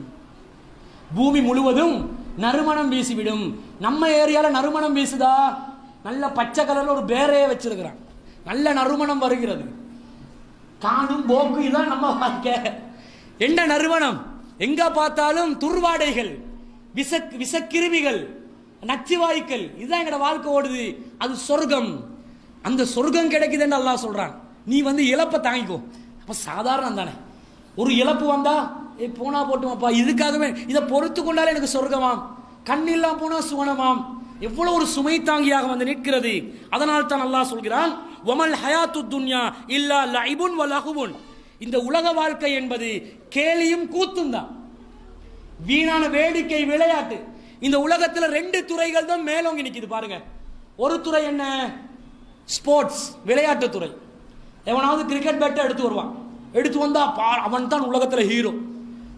பூமி முழுவதும் நறுமணம் வீசிவிடும். நம்ம ஏரியால நறுமணம் வீசுதா? நல்ல பச்சை கலர்ல ஒரு பேரையே வச்சிருக்கிறான், நல்ல நறுமணம் வருகிறது. காணும் போக்கு இதான் நம்ம வாழ்க்கை. என்ன நறுமணம்? எங்க பார்த்தாலும் துர்வாடைகள், விஷக்கிருமிகள், நச்சுவாய்க்கள், இதுதான் எங்கட வாழ்க்கை ஓடுது. அது சொர்க்கம். அந்த சொர்க்கம் கிடைக்குதுன்னு அல்லாஹ் சொல்றான். நீ இழப்பை தாங்கிக்கோ. அப்ப சாதாரணம் தானே, ஒரு இழப்பு வந்தா போனா போட்டுமாப்பா, இதுக்காகவே இதை பொறுத்து கொண்டாலே எனக்கு சொர்க்கமாம், கண்ணெல்லாம் போனா சுவனமாம். எவ்வளவு ஒரு சுமை தாங்கியாக நிற்கிறது. அதனால் தான் அல்லாஹ் சொல்கிறான், வமல் ஹயாத்து துன்யா இல்லா லைபுன் வ லஹுவுன், இந்த உலக வாழ்க்கை என்பது கேலியும் கூத்தும் தான், வீணான வேடிக்கை, விளையாட்டு. இந்த உலகத்துல 2 துறைகள் தான் மேலோங்கி நிக்குது பாருங்க. ஒரு துறை என்ன? ஸ்போர்ட்ஸ், விளையாட்டு துறை. எவனாவது கிரிக்கெட் பேட்டை எடுத்து வருவான், எடுத்து வந்தா அவன் தான் உலகத்துல ஹீரோ.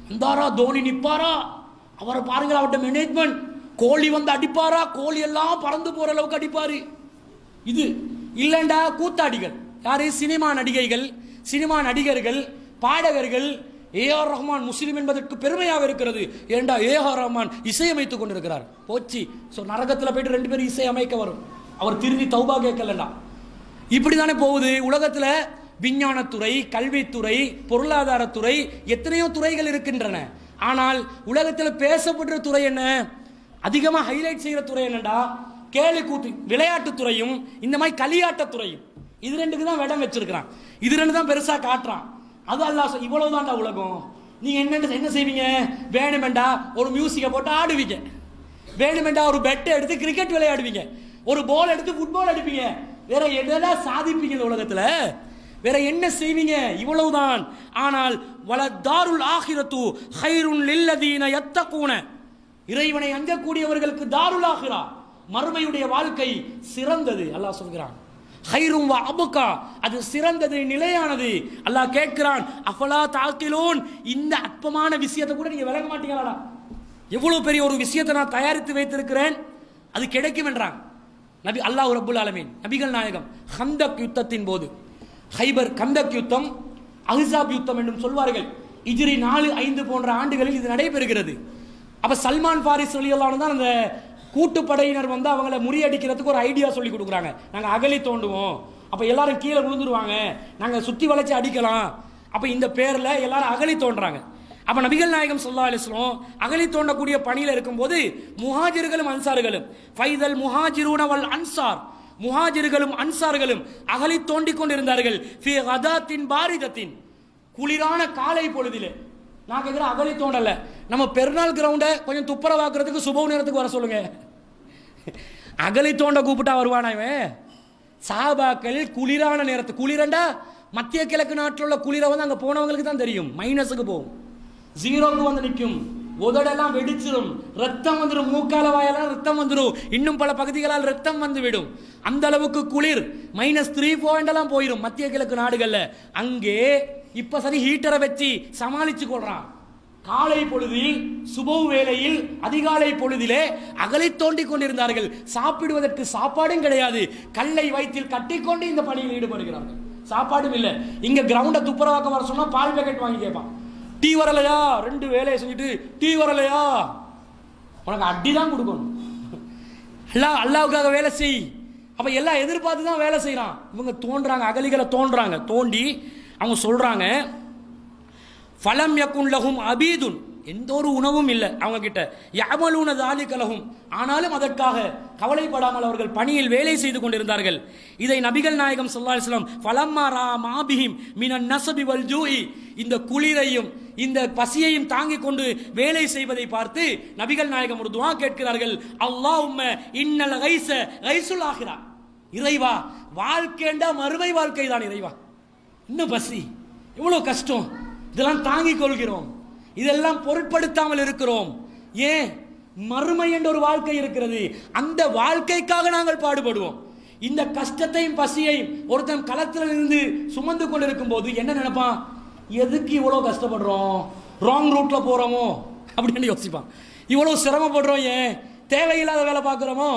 வந்தாரா தோனி நிப்பாரா, அவரை பாருங்க, அவர்கிட்ட மேனேஜ்மெண்ட். கோழி அடிப்பாரா, கோழி எல்லாம் பறந்து போற அளவுக்கு அடிப்பாரு. இது இல்லண்டா கூத்தாடிகள். யாரு? சினிமா நடிகைகள், சினிமா நடிகர்கள், பாடகர்கள். ஏஆர் ரஹ்மான் முஸ்லிம் என்பதற்கு பெருமையாக இருக்கிறது. ஏண்டா ஏஆர் ரஹ்மான் இசையமைத்துக் கொண்டிருக்கிறார். போச்சு, நரகத்தில் போயிட்டு 2 பேரும் இசை அமைக்க வரும். அவர் திரும்பி தௌபா கேட்கலண்டா. இப்படிதானே போகுது உலகத்தில். விஞ்ஞானத்துறை, கல்வித்துறை, பொருளாதாரத்துறை, எத்தனையோ துறைகள் இருக்கின்றன. ஆனால் உலகத்தில் பேசப்படுற துறை என்ன, அதிகமாக ஹைலைட் செய்கிற துறை என்னடா, கேலி கூத்து விளையாட்டுத்துறையும் இந்த மாதிரி களியாட்டத்துறையும். இது ரெண்டுக்கு தான் இடம் வச்சிருக்கிறான். இது ரெண்டு தான் பெருசா காட்டுறான். அது அல்லாஹ் இவ்வளவுதான்டா உலகம். நீங்க என்ன செய்வீங்க, வேணுமெண்டா ஒரு மியூசிக்கை போட்டு ஆடுவீங்க, வேணுமெண்டா ஒரு பெட்டை எடுத்து கிரிக்கெட் விளையாடுவீங்க, ஒரு பால் எடுத்து ஃபுட்பால் அடிப்பீங்க. வேற என்னதான் சாதிப்பீங்க இந்த உலகத்துல, வேற என்ன செய்வீங்க, இவ்வளவுதான். ஆனால் வலதாருல் ஆகிரத்து ஹைருன் லில்லதீன யத்தகூன, இறைவனை அஞ்சக்கூடியவர்களுக்கு தாருல் ஆகிரா, மறுமையுடைய வாழ்க்கை சிறந்தது. அல்லாஹ் சொல்கிறான் ஹைரும் வ அபுகா, அது சிறந்தது, நிலையானது. அல்லாஹ் கேட்கிறான் அஃபலா தாக்கிலூன், இந்த அற்பமான விஷயத்தை கூட நீங்க விளங்க மாட்டீங்களா, எவ்வளவு பெரிய ஒரு விஷயத்தை நான் தயாரித்து வைத்திருக்கிறேன், அது கிடைக்கும் என்றான் நபி அல்லாஹ் ரப்புல் ஆலமீன். நபிகள் நாயகம் கந்தக் யுத்தத்தின் போது, ஹைபர் கந்தக் யுத்தம், அஹ்ஸாப் யுத்தம் என்றும் சொல்வார்கள், ஹிஜ்ரி 4-5 போன்ற ஆண்டுகளில் இது நடைபெறுகிறது. அப்ப சல்மான் பாரிஸ் ரலியல்லாஹு அன்ஹு தான் அந்த கூட்டுப்படையினர் வந்து அவங்கள முறியடிக்கிறதுக்கு ஒரு ஐடியா சொல்லி கொடுக்குறாங்க. நாங்க அகழி தோண்டுவோம், அப்ப எல்லாரும் கீழே விழுந்துருவாங்க, நாங்க சுத்தி வளைச்சு அடிக்கலாம். அப்ப இந்த பேர்ல எல்லாரும் அகழி தோன்றாங்க. அப்ப நபிகள் நாயகம் ஸல்லல்லாஹு அலைஹி வஸல்லம் அகழி தோண்டக்கூடிய பணியில இருக்கும்போது முஹாஜிர்களும் அன்சார்களும், ஃபைதல் முஹாஜிரூன வல் அன்சார், முஹாஜிர்களும் அன்சார்களும் அகழி தோண்டிக் கொண்டிருந்தார்கள். ஃபீ கதாத்தின் பாரிதத்தின், குளிரான காலை பொழுதிலே. நான் கேட்குற அகழி தோண்டல, நம்ம பெருநாள் கிரவுண்டை கொஞ்சம் துப்புரவாக்குறதுக்கு சுப நேரத்துக்கு வர சொல்லுங்க. அகழி தோண்ட கூப்பிட்டா வருவானா இவன்? சஹாபாக்கள் குளிரான நேரத்து, குளிரண்டா மத்திய கிழக்கு நாட்டில் உள்ள குளிரை வந்து அங்கே போனவங்களுக்கு தான் தெரியும். மைனஸுக்கு போகும், ஜீரோக்கு வந்து நிற்கும், உதடெல்லாம் வெடிச்சிடும், ரத்தம் வந்துடும், மூக்கால வாயெல்லாம் ரத்தம் வந்துடும், இன்னும் பல பகுதிகளால் ரத்தம் வந்து விடும். அந்த அளவுக்கு குளிர், -3 போயிடும் மத்திய கிழக்கு நாடுகள்ல. அங்கே இப்ப சரி ஹீட்டரை வச்சு சமாளிச்சு கொள்றான். காலை பொழுதில், சுப வேளையில், அதிகாலை பொழுதிலே அகலை தோண்டி கொண்டிருந்தார்கள். சாப்பிடுவதற்கு சாப்பாடும் கிடையாது, கல்லை வயிற்றில் கட்டிக்கொண்டு இந்த பணியில் ஈடுபடுகிறார்கள். சாப்பாடும் இல்லை. இங்க கிரவுண்டை துப்புரவாக்க வர சொன்னா பால் பேக்கெட் வாங்கி கேட்பான். டீ வரலையா, 2 வேலையை செஞ்சுட்டு டீ வரலையா, உனக்கு அடிதான் கொடுக்கணும். அல்லாவுக்காக வேலை செய். அப்ப எல்லாம் எதிர்பார்த்து தான் வேலை செய்யறான். இவங்க தோன்றாங்க, அகலிகளை தோன்றாங்க. தோண்டி அவங்க சொல்றாங்க ஃபலம் யகுன் லஹும் அபீதுன், எந்த ஒரு உணவும் இல்லை அவங்க கிட்ட. யஅமலூன ஸாலிக லஹும், ஆனாலும் அதற்காக கவலைப்படாமல் அவர்கள் பணியில் வேலை செய்து கொண்டிருந்தார்கள். இதை நபிகள் நாயகம் ஸல்லல்லாஹு அலைஹி வஸல்லம் ஃபலம்மா ரா மாபிஹிம் மினன் நஸபி வல் ஜூஇ, இந்த குளிரையும் இந்த பசியையும் தாங்கிக் கொண்டு வேலை செய்வதை பார்த்து நபிகள் நாயகம் ஒரு துஆ கேட்கிறார்கள். அல்லாஹும்ம இன்னல் கைஸ கைஸுல் ஆகிரா, இறைவா வாழ்க்கைண்டா மறுமை வாழ்க்கை தான் இறைவா. இன்னும் பசி, எவ்வளவு கஷ்டம், இதெல்லாம் தாங்கிக் கொள்கிறோம், இதெல்லாம் பொருட்படுத்தாமல் இருக்கிறோம். ஏன், மறுமை என்ற ஒரு வாழ்க்கை இருக்கிறது, அந்த வாழ்க்கைக்காக நாங்கள் பாடுபடுவோம். இந்த கஷ்டத்தையும் பசியையும் ஒருத்தன் களத்தில் இருந்து சுமந்து கொண்டிருக்கும் போது என்ன நினைப்பான், எதுக்கு இவ்வளவு கஷ்டப்படுறோம், ராங் ரூட்ல போறோமோ அப்படின்னு யோசிப்பான். இவ்வளவு சிரமப்படுறோம், ஏன் தேவையில்லாத வேலை பார்க்கிறோமோ,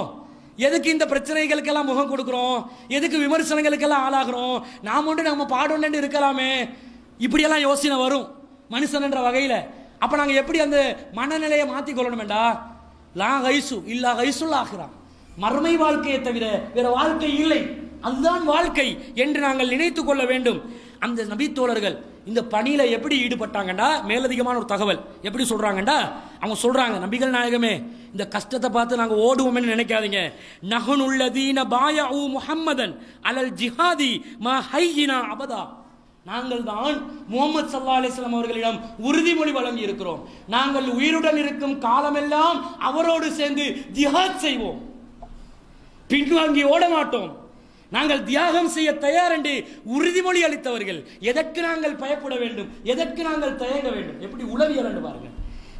எதுக்கு இந்த பிரச்சனைகளுக்கெல்லாம் முகம் கொடுக்கிறோம், எதுக்கு விமர்சனங்களுக்கெல்லாம் ஆளாகிறோம், நாம் ஒன்று நம்ம பாடொன்று இருக்கலாமே, இப்படியெல்லாம் யோசனை வரும் மனுஷன் என்ற வகையில. அப்ப நாங்க எப்படி அந்த மனநிலையை மாற்றிக் கொள்ளணும்டா, லா கைசு இல்லா கைசுல் ஆகிறா, மறுமை வாழ்க்கையை தவிர வேற வாழ்க்கை இல்லை, அதுதான் வாழ்க்கை என்று நாங்கள் நினைத்துக் கொள்ள வேண்டும். அந்த நபி தோழர்கள் இந்த பணியில எப்படி ஈடுபட்டாங்கடா, மேலதிகமான ஒரு தகவல் எப்படி சொல்றாங்கடா, அவங்க சொல்றாங்க, நபிகள் நாயகமே இந்த கஷ்டத்தை பார்த்து நாங்க ஓடுவோம்னு நினைக்காதீங்க. நஹனுல்லதீன பாயஉ முஹம்மதன் அலல் ஜிஹாதி மா ஹையினா அபதா, நாங்கள் தான் முஹம்மது ஸல்லல்லாஹு அலைஹி வஸல்லம் அவர்களிடம் உறுதிமொழி வழங்கி இருக்கிறோம், நாங்கள் உயிருடன் இருக்கும் காலமெல்லாம் அவரோடு சேர்ந்து ஜிஹாத் செய்வோம், பின்வாங்கி ஓட மாட்டோம், நாங்கள் தியாகம் செய்ய தயார் என்று உறுதிமொழி அளித்தவர்கள். எதற்கு நாங்கள் பயப்பட வேண்டும், எதற்கு நாங்கள் தயங்க வேண்டும்? எப்படி உளவியல் என்று பாருங்க.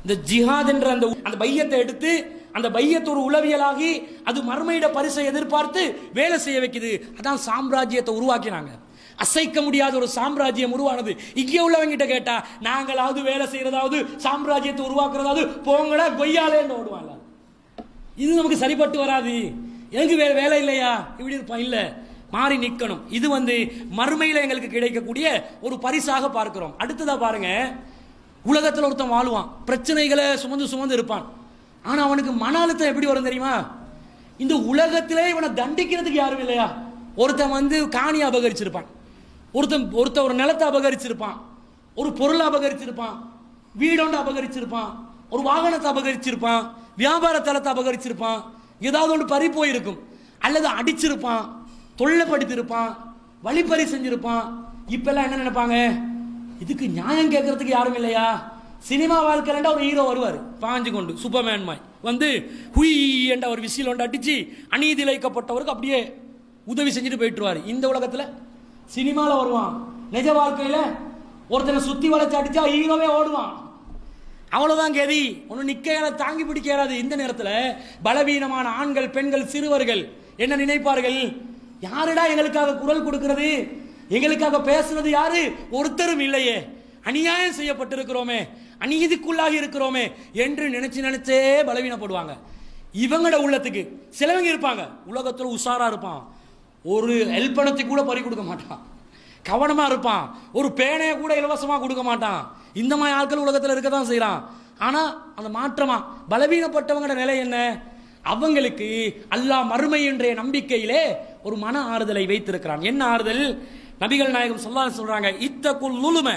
இந்த ஜிஹாத் என்ற அந்த பையத்தை எடுத்து, அந்த பையத்து ஒரு உளவியலாகி அது மர்மையிட பரிசை எதிர்பார்த்து வேலை செய்ய வைக்குது. அதான் சாம்ராஜ்யத்தை உருவாக்கினாங்க. அசைக்க முடியாத ஒரு சாம்ராஜ்யம் உருவானது. இங்கே உள்ளவங்கிட்ட கேட்டா நாங்களாவது வேலை செய்யறதாவது சாம்ராஜ்யத்தை உருவாக்குறதாவது போங்களா கொய்யாலேன்னு ஓடுவாங்க. இது நமக்கு சரிப்பட்டு வராது, எனக்கு வேற வேலை இல்லையா, இப்படி இருப்பான். இல்ல, மாறி நிக்கணும். இது மறுமையில எங்களுக்கு கிடைக்கக்கூடிய ஒரு பரிசாக பார்க்கிறோம். அடுத்ததா பாருங்க, உலகத்தில் ஒருத்தன் வாழ்வான், பிரச்சனைகளை சுமந்து சுமந்து இருப்பான். ஆனா அவனுக்கு மன அழுத்தம் எப்படி வரும் தெரியுமா? இந்த உலகத்திலே இவனை தண்டிக்கிறதுக்கு யாரும் இல்லையா? ஒருத்தன் காணி அபகரிச்சிருப்பான், ஒருத்த ஒரு நிலத்தை அபகரிச்சிருப்பான், ஒரு பொருளை அபகரிச்சிருப்பான், வீடொன்று அபகரிச்சிருப்பான், ஒரு வாகனத்தை அபகரிச்சிருப்பான், வியாபார தளத்தை அபகரிச்சிருப்பான், ஏதாவது ஒன்று பறி போயிருக்கும், அல்லது அடிச்சிருப்பான், தொல்லைப்படுத்திருப்பான், வழிப்பறி செஞ்சிருப்பான். இப்பெல்லாம் என்ன நினைப்பாங்க, இதுக்கு நியாயம் கேட்கறதுக்கு யாரும் இல்லையா? சினிமா வாழ்க்கையில ஒரு ஹீரோ வருவார் பாஞ்சு கொண்டு சூப்பர்மேன் மாய் வந்து ஹுய் என்ற ஒரு விசில் ஒன்று அடிச்சு அநீதி இழைக்கப்பட்டவருக்கு அப்படியே உதவி செஞ்சுட்டு போயிட்டுருவார். இந்த உலகத்தில் சினிமாவில் வருவான், நிஜ வாழ்க்கையில் ஒருத்தனை சுற்றி வளைச்சு அடிச்சா ஹீரோவே ஓடுவான். அவ்வளோதான் கதி, ஒன்றும் நிற்க தாங்கி பிடிக்காது. இந்த நேரத்தில் பலவீனமான ஆண்கள், பெண்கள், சிறுவர்கள் என்ன நினைப்பார்கள்? யாருடா எங்களுக்காக குரல் கொடுக்கிறது, எங்களுக்காக பேசுறது யாரு? ஒருத்தரும் இல்லையே, அநியாயம் செய்யப்பட்டிருக்கிறோமே, அநீதிக்குள்ளாகி இருக்கிறோமே என்று நினைச்சே பலவீனப்படுவாங்க. இவங்களோட உள்ளத்துக்கு சிலவங்க இருப்பாங்க, உலகத்தில் உஷாரா இருப்பான், ஒரு எல்பணத்தை கூட பறி கொடுக்க மாட்டான், கவனமா இருப்பான், ஒரு பேனையை கூட இலவசமாக கொடுக்க மாட்டான். இந்த மாதிரி ஆட்கள் உலகத்தில் இருக்க தான் செய்யறான். ஆனா அந்த மாற்றமா பலவீனப்பட்டவங்களோட நிலை என்ன? அவங்களுக்கு அல்லாஹ் மறுமை என்ற நம்பிக்கையிலே ஒரு மன ஆறுதலை வைத்திருக்கிறான். என்ன ஆறுதல்? நபிகள் நாயகம் ஸல்லல்லாஹு சொல்றாங்க, இத்தகுல் லுலும,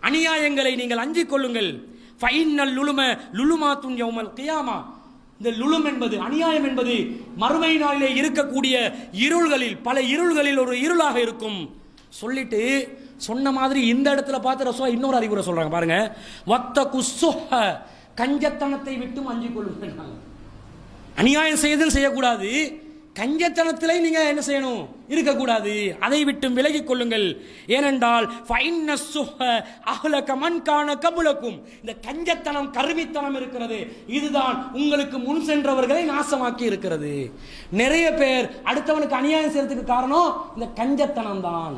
அநியாயங்களை நீங்கள் அஞ்சிக் கொள்ளுங்கள். ஃபைன்னல் லுலும லுலுமாத்துன் யௌமல் கியாமா. இந்த லுலும் என்பது, அநியாயம் என்பது மறுமை நாளிலே இருக்கக்கூடிய இருள்களில், பல இருள்களில் ஒரு இருளாக இருக்கும். சொல்லிட்டு சொன்ன மாதிரி இந்த இடத்துல பார்த்து ரசூல் இன்னொரு அறிவுரை சொல்றாங்க பாருங்க, வத்தகு சுஹ, கஞ்சத்தனத்தை விட்டும் அஞ்சிக் கொள்ளுங்கள். அநியாயம் செய்யக்கூடாது, கஞ்சத்தனத்திலே நீங்க என்ன செய்யணும்? இருக்கக்கூடாது, அதை விட்டும் விலகிக் கொள்ளுங்கள். ஏனென்றால் இந்த கஞ்சத்தனம், கருமித்தனம் இருக்கிறது, இதுதான் உங்களுக்கு முன் சென்றவர்களை நாசமாக்கி இருக்கிறது. நிறைய பேர் அடுத்தவனுக்கு அநியாயம் செய்யறதுக்கு காரணம் இந்த கஞ்சத்தனம் தான்.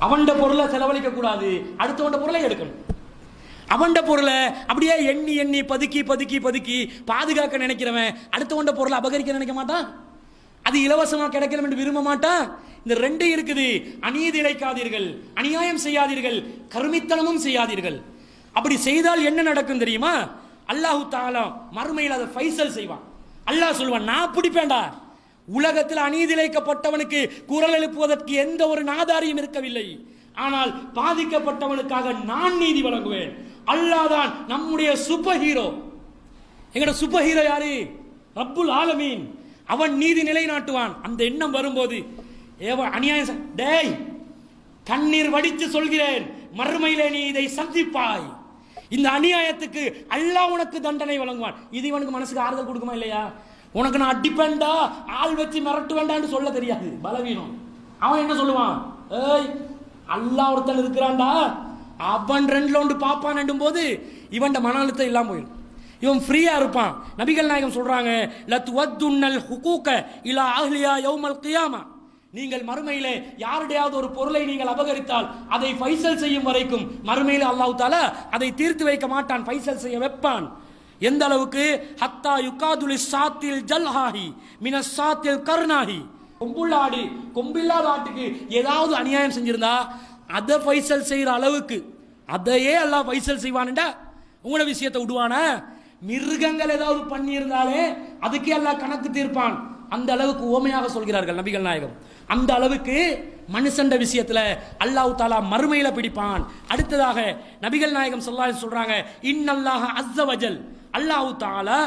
அவன்ட பொருளை செலவழிக்க கூடாது, அடுத்தவன்ட பொருளை எடுக்கணும். அவன்ட பொருளை அப்படியே எண்ணி எண்ணி பதுக்கி பதுக்கி பதுக்கி பாதுகாக்க நினைக்கிறவன் அடுத்தவன்ட பொருளை அபகரிக்க நினைக்க மாட்டான், அது இலவசமாக கிடைக்கணும் என்று விரும்ப மாட்டான். இந்த ரெண்டு இருக்குது. அநீதி இழைக்காதீர்கள், அநியாயம் செய்யாதீர்கள், கருமித்தனமும் செய்யாதீர்கள். அப்படி செய்தால் என்ன நடக்கும் தெரியுமா? அல்லாஹு தஆலா மறுமையில் அதை ஃபைசல் செய்வான். அல்லாஹ் சொல்வான், நான் பிடிப்பேன்டா. உலகத்தில் அநீதி இழைக்கப்பட்டவனுக்கு குரல் எழுப்புவதற்கு எந்த ஒரு நாதாரியும் இருக்கவில்லை, ஆனால் பாதிக்கப்பட்டவனுக்காக நான் நீதி வழங்குவேன். அல்லாஹ் தான் நம்முடைய சூப்பர் ஹீரோ. எங்கட சூப்பர் ஹீரோ யாரு? ரப்புல் ஆலமீன். அவன் நீதி நிலைநாட்டுவான். அந்த எண்ணம் வரும்போது அநியாயம், டேய் கண்ணீர் வடித்து சொல்கிறேன், மறுமையிலே நீ இதை சந்திப்பாய். இந்த அநியாயத்துக்கு அல்லாஹ் உனக்கு தண்டனை வழங்குவான். இது இவனுக்கு மனசுக்கு ஆறுதல் கொடுக்குமா இல்லையா? உனக்கு நான் அடிப்பேன்டா, ஆள் வச்சு மிரட்டு வேண்டான்னு சொல்ல தெரியாது, பலவீனம். அவன் என்ன சொல்லுவான்? ஏய் அல்லாஹ் ஒருத்தன் இருக்கிறான்டா, அவன் ரெண்டுல ஒன்று பாப்பான் என்னும் போது இவன் மன அழுத்தம் இல்லாம போயிடும், இவன் ஃப்ரீயா இருப்பான். நபிகள் நாயகம் சொல்றாங்க, லத்வத்துன்னல் ஹுகூக இலா அஹ்லியா யௌமல் கியாமா. நீங்கள் மறுமையிலே யாருடையாவது ஒரு பொருளை நீங்கள் அபகரித்தால் அதை ஃபைசல் செய்யும் வரைக்கும் மறுமையிலே அல்லாஹ் தஆலா அதை தீர்த்து வைக்க மாட்டான், ஃபைசல் செய்ய வைப்பான். எந்த அளவுக்கு? ஹத்தா யுகாதுலி சாத்தில் ஜல்ஹாஹி மினஸ் சாத்தில் கர்னாஹி. கொம்புள்ள ஆடு, கொம்பில்லாத ஆட்டுக்கு ஏதாவது அநியாயம் செஞ்சிருந்தா அதை ஃபைசல் செய்யற அளவுக்கு அதையே அல்லாஹ் ஃபைசல் செய்வான்டா. உங்களோட விஷயத்தை விடுவானா? மிருகங்கள் ஏதாவது பண்ணியிருந்தாலே அதுக்கே அல்லாஹ் கணக்கு தீர்ப்பான். அந்த அளவுக்கு ஓமையாக சொல்கிறார்கள் நபிகள் நாயகம். அந்த அளவுக்கு மனுஷண்ட விஷயத்துல அல்லாஹ் தஆலா மறுமையில பிடிப்பான். அடுத்ததாக நபிகள் நாயகம் ஸல்லல்லாஹு அலைஹி சொல்றாங்க, இன்னல்லாஹ அஸ்ஸ வஜல், அல்லாஹ் தஆலா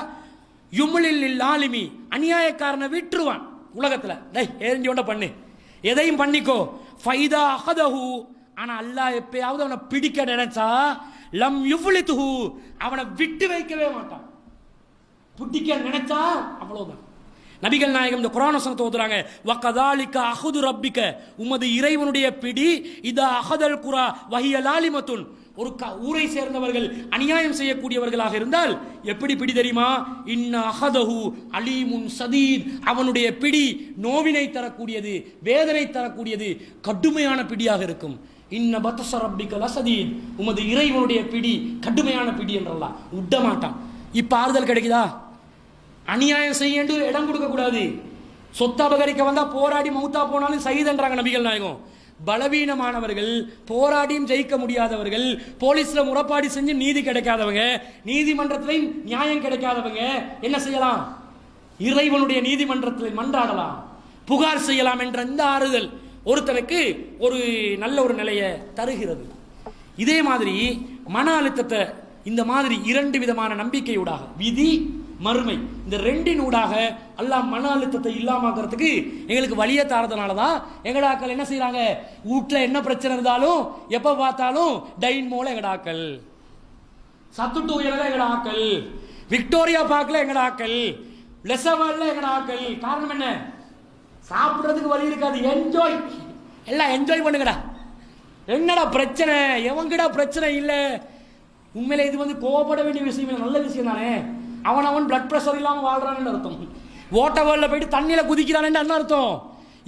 யும்லில் ஆலிமி, அநியாயக்காரனை விட்டுருவான் உலகத்துல. டேய் ஏறிஞ்சோண்ட பண்ணு, எதையும் பண்ணிக்கோ. ஃபைதா அஹதஹு, ஆனா அல்லாஹ் எப்பயாவது அவனை பிடிக்க நினைச்சா லம் யுஃப்லிதுஹு, அவனை விட்டு வைக்கவே மாட்டான். பிடிக்க நினைச்சா அவ்வளவுதான். நபிகள் நாயகம் இந்த குர்ஆன் வசனத்தை ஓதுறாங்க, வகதாலிக அஹது ரப்பிக, உமது இறைவனுடைய பிடி இதா அஹதல் குரா வஹிய லாலிமத்துன். ஒரு ஊரை சேர்ந்தவர்கள் அநியாயம் செய்யக்கூடியவர்களாக இருந்தால் எப்படி பிடி தெரியுமா? இன்ன அஹதஹு அலீமுன் சதீத், அவனுடைய பிடி நோவினை தரக்கூடியது, வேதனை தரக்கூடியது, கடுமையான பிடியாக இருக்கும். இன்ன பத்ஸ ரப்பிக லசதீத், உமது இறைவனுடைய பிடி கடுமையான பிடி என்றெல்லாம் விட மாட்டான். இப்ப ஆறுதல் கிடைக்குதா? அநியாயம் செய்ய இடம் கொடுக்க கூடாது. சொத்து அபகரிக்க வந்தா போராடி மௌத்தா போனாலும் சைதன்றாங்க நபிகள் நாயகம். பலவீனமானவர்கள், போராடியும் ஜெயிக்க முடியாதவர்கள், போலீஸ்ல முறைப்பாடு செஞ்சு நீதி கிடைக்காதவங்க, நீதிமன்றத்திலையும் நியாயம் கிடைக்காதவங்க என்ன செய்யலாம்? இறைவனுடைய நீதிமன்றத்தில் மன்றாடலாம், புகார் செய்யலாம் என்ற இந்த ஆறுதல் ஒருத்தனுக்கு ஒரு நல்ல ஒரு நிலையை தருகிறது. இதே மாதிரி மன அழுத்தத்தை இந்த மாதிரி 2 விதமான நம்பிக்கையூடாக, விதி மறுமை, இந்த 2 ஊடாக அல்லாஹ் மன அழுத்தத்தை இல்லாமக்கிறதுக்கு எங்களுக்கு வழியை தாரதுனால தான் எங்கடாக்கள் என்ன செய்யறாங்க, வீட்டில் என்ன பிரச்சனை இருந்தாலும் எப்ப பார்த்தாலும் டைன் மூல எங்கடாக்கள், சத்துட்டு உயரில் எங்கடாக்கள், விக்டோரியா பார்க்கல எங்கடாக்கள், லெசவல்ல எங்கடாக்கள். காரணம் என்ன? சாப்பிடுறதுக்கு வழி இருக்காது. என்ஜாய், எல்லாம் என்ஜாய் பண்ணுங்கடா. என்னடா பிரச்சனை, எவங்கடா பிரச்சனை இல்லை. உண்மையில இது கோபப்பட வேண்டிய விஷயம், நல்ல விஷயம் தானே. அவன் பிளட் பிரஷர் இல்லாம வாழ்றான்னு அர்த்தம். ஓட்ட வேல்ல போயிட்டு தண்ணியில குதிக்கிறான்னு என்ன அர்த்தம்?